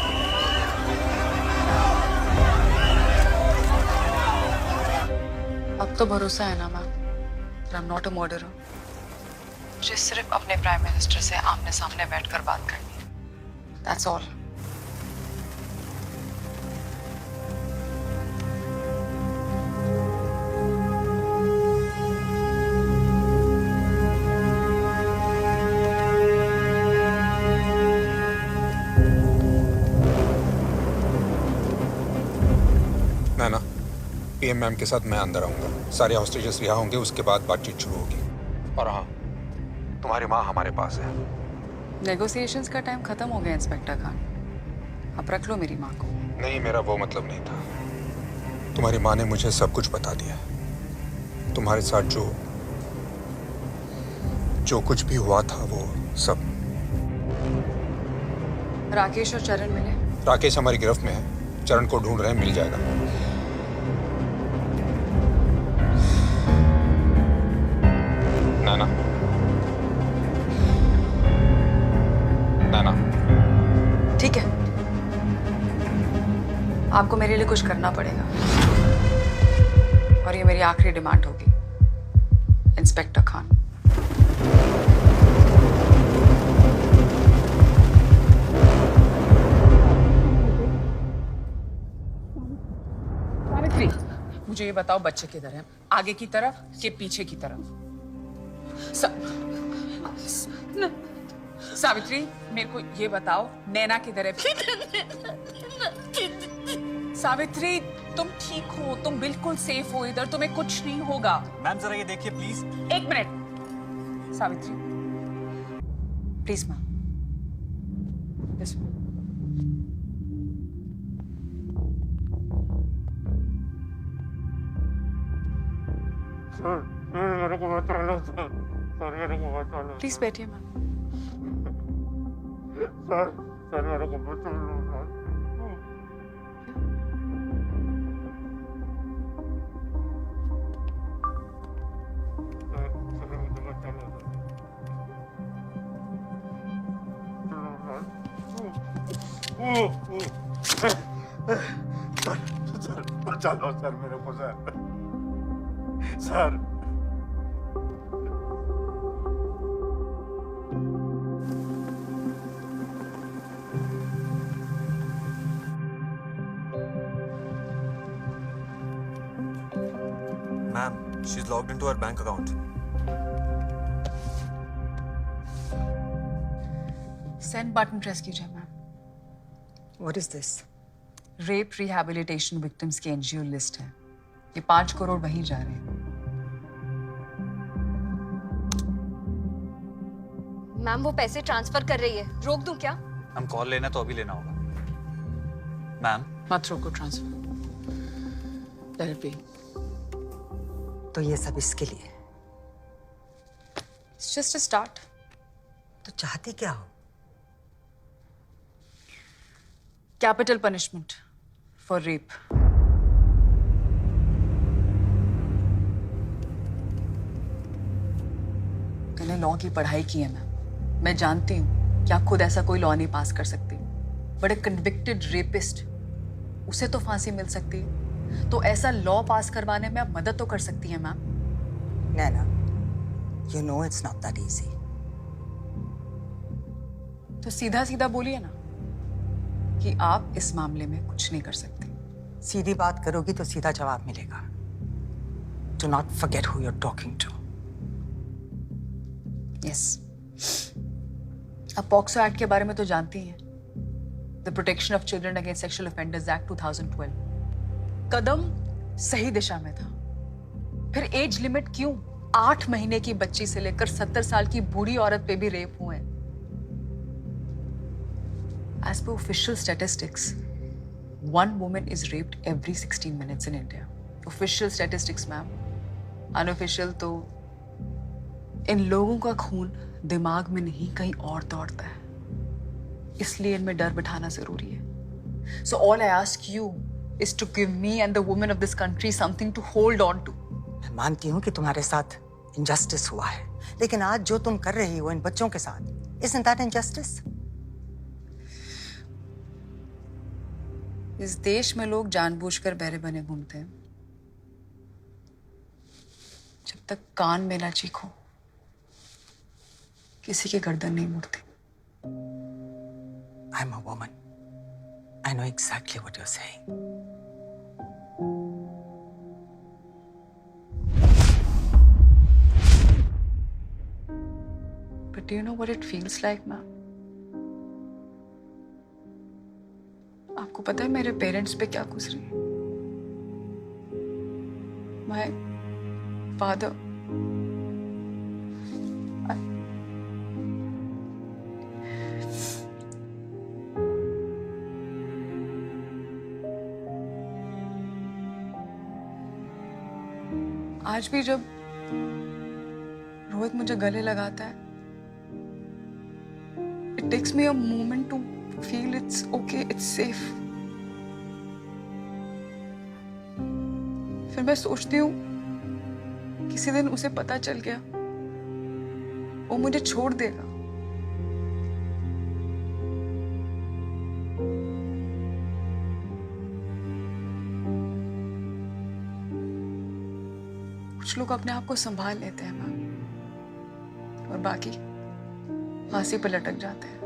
अब तो भरोसा है ना ma'am? I'm not a murderer. मुझे सिर्फ अपने प्राइम मिनिस्टर से आमने सामने बैठकर बात करनी है। That's all. Naina, PM ma'am के साथ मैं अंदर आऊंगा। सारे हॉस्टेजेस रिहा होंगे, उसके बाद बातचीत शुरू होगी। और हाँ, तुम्हारी माँ हमारे पास है। नेगोशिएशंस का टाइम खत्म हो गया इंस्पेक्टर खान। अब रख लो मेरी माँ को। नहीं, मेरा वो मतलब नहीं था। तुम्हारी माँ ने मुझे सब कुछ बता दिया। तुम्हारे साथ जो कुछ भी हुआ था वो सब। राकेश और चरण मिले? राकेश हमारी गिरफ्त में है, चरण को ढूंढ रहे हैं, मिल जाएगा। नैना, नैना। ठीक है, आपको मेरे लिए कुछ करना पड़ेगा, और ये मेरी आखिरी डिमांड होगी, इंस्पेक्टर खान। मुझे ये बताओ बच्चे किधर है? आगे की तरफ कि पीछे की तरफ? सावित्री, मेरे को ये बताओ नैना किधर है? सावित्री, तुम ठीक हो, तुम बिल्कुल सेफ हो इधर, तुम्हें कुछ नहीं होगा। मैम जरा ये देखिए please. 1 minute Savitri, please ma'am. Yes. Please बैठिए मैम। सर बचा लो सर मेरे को sir. Ma'am, she's logged into her bank account. Send button press कीजिए ma'am. What is this? Rape rehabilitation victims की एनजीओ लिस्ट है। ये 5 करोड़ वहीं जा रहे हैं। मैम वो पैसे ट्रांसफर कर रही है, रोक दूं क्या? हम कॉल लेना तो अभी लेना होगा। मैम मत रोको ट्रांसफर। थेरेपी। तो ये सब इसके लिए? It's just a start. तो चाहती क्या हो? Capital punishment for rape. मैंने लॉ की पढ़ाई की है मैं जानती हूं कि आप खुद ऐसा कोई लॉ नहीं पास कर सकती, बट ए कन्विक्टेड रेपिस्ट, उसे तो फांसी मिल सकती है, तो ऐसा लॉ पास करवाने में आप मदद तो कर सकती हैं ma'am. Naina, you know it's not that easy. तो सीधा सीधा बोलिए ना कि आप इस मामले में कुछ नहीं कर सकते। सीधी बात करोगी तो सीधा जवाब मिलेगा। Do not forget who you're talking to. Yes. आप पॉक्सो एक्ट के बारे में तो जानती हैं, the protection of children against sexual offenders act 2012। कदम सही दिशा में था, फिर एज लिमिट क्यों? 8 महीने की बच्ची से लेकर 70 साल की बूढ़ी औरत पे भी रेप हुए हैं। As per official statistics, 1 woman is raped every 16 minutes in India. Official statistics, ma'am. Unofficial तो इन लोगों का खून दिमाग में नहीं कहीं और दौड़ता है, इसलिए इनमें डर बिठाना जरूरी है। So all I ask you is to give me and the women of this country something to hold on to. मैं मानती हूँ कि तुम्हारे साथ injustice हुआ है, लेकिन आज जो तुम कर रही हो इन बच्चों के साथ, isn't that injustice? इस देश में लोग जानबूझकर बहरे बने घूमते हैं। जब तक कान में ना चीखो, किसी की गर्दन नहीं मुड़ती। I'm a woman. I know exactly what you're saying. But do you know what it feels like, ma'am? आपको पता है मेरे पेरेंट्स पे क्या गुजरी है? My father. आज भी जब रोहित मुझे गले लगाता है, it takes me a moment to feel it's okay, it's safe. फिर मैं सोचती हूँ किसी दिन उसे पता चल गया, वो मुझे छोड़ देगा। कुछ लोग अपने आप को संभाल लेते हैं मैम, और बाकी फांसी पर लटक जाते हैं।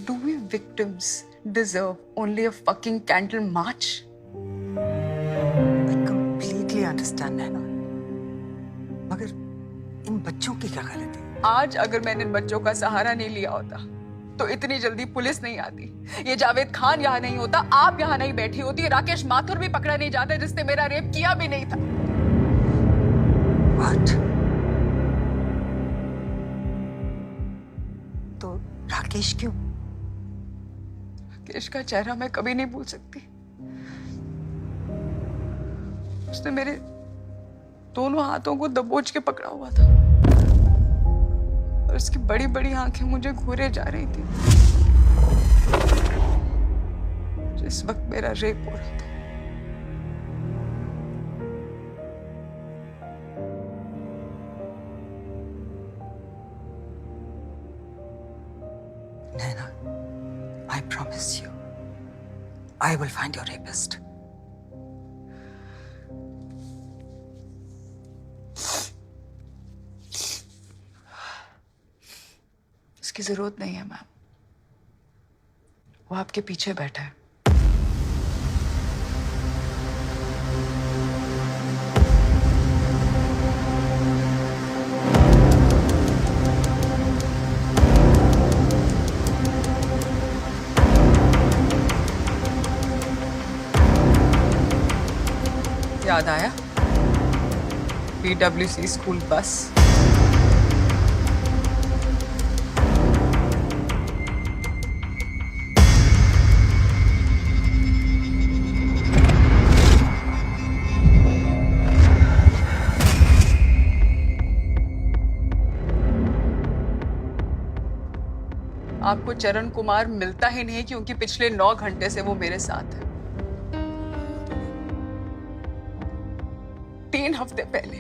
Do we victims deserve only a fucking candle march? I completely understand, नैना। मगर इन बच्चों की क्या गलती? आज अगर मैंने इन बच्चों का सहारा नहीं लिया होता तो इतनी जल्दी पुलिस नहीं आती, ये जावेद खान यहाँ नहीं होता, आप यहाँ नहीं बैठी होती, राकेश माथुर भी पकड़ा नहीं जाता जिसने मेरा रेप किया भी नहीं था। What? तो राकेश क्यों? राकेश का चेहरा मैं कभी नहीं भूल सकती। उसने मेरे दोनों हाथों को दबोच के पकड़ा हुआ था और उसकी बड़ी बड़ी आंखें मुझे घूरे जा रही थी जिस वक्त मेरा रेप हो रहा था। Naina, I promise you, I will find your rapist. उसकी जरूरत नहीं है मैम, वो आपके पीछे बैठा है। याद आया? PWC school bus. आपको चरण कुमार मिलता ही नहीं क्योंकि पिछले 9 घंटे से वो मेरे साथ है। 3 हफ्ते पहले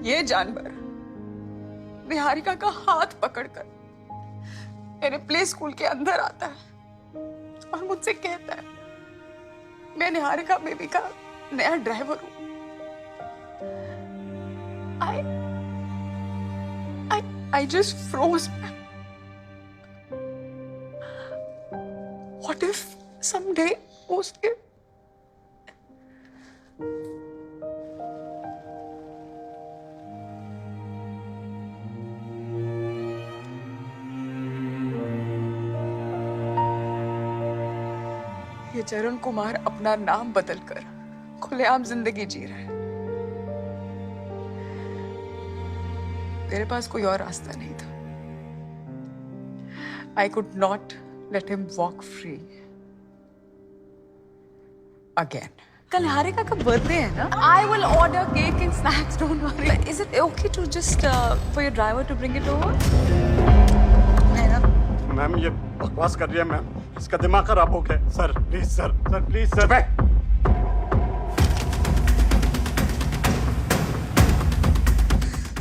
ये जानवर निहारिका का हाथ पकड़कर मेरे प्ले स्कूल के अंदर आता है और मुझसे कहता है मैं निहारिका बेबी का नया ड्राइवर हूं। I just froze. What if someday उसके ये चरण कुमार अपना नाम बदलकर खुलेआम जिंदगी जी रहा है। मेरे पास कोई और रास्ता नहीं था। I could not let him walk free again. कल हारिका का बर्थडे है ना? I will order cake and snacks. Don't worry. Is it okay to just for your driver to bring it over? Ma'am ये बकवास कर रही है मैम, इसका दिमाग खराब हो गया। Sir please sir, sir please sir.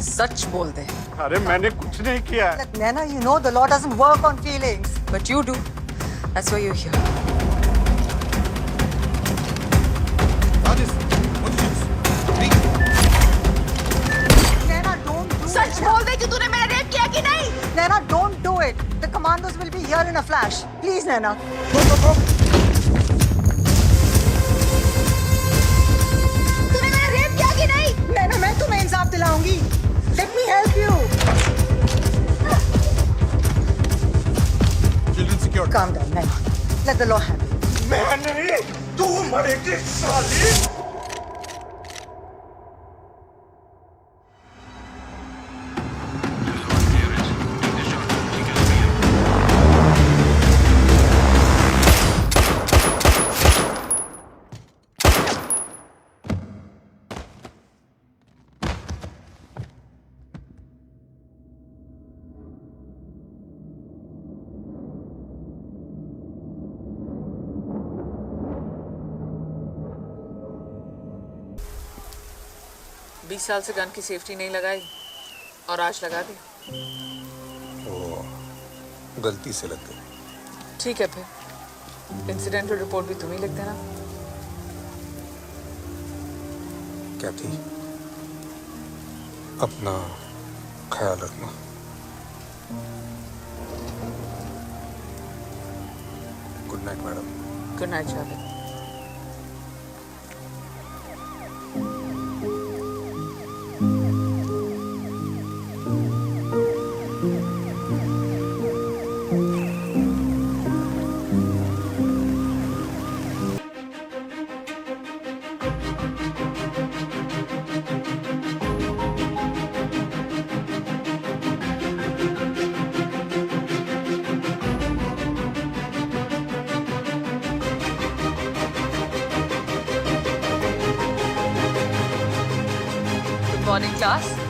सच बोल दे। अरे मैंने कुछ नहीं किया है। Naina, you know the law doesn't work on feelings. But you do. That's why you're here. Naina, don't do it. सच बोल दे कि तूने मेरा रेप किया कि नहीं? Naina, don't do it. The commandos will be here in a flash. Please, Naina. तूने मेरा rape किया कि नहीं? Naina, मैं तुम्हें इंसाफ दिलाऊंगी. Let me help you. Children secured. Calm down, Naina. Let the law handle it. मैं नहीं, तू मरेगी साली। बीस साल से गन की सेफ्टी नहीं लगाई और आज लगा दी। गलती से लग गई। ठीक है फिर इंसिडेंटल रिपोर्ट भी तुम ही लिख देना। क्या थी? अपना ख्याल रखना। Good night madam. Good night Javed. Morning class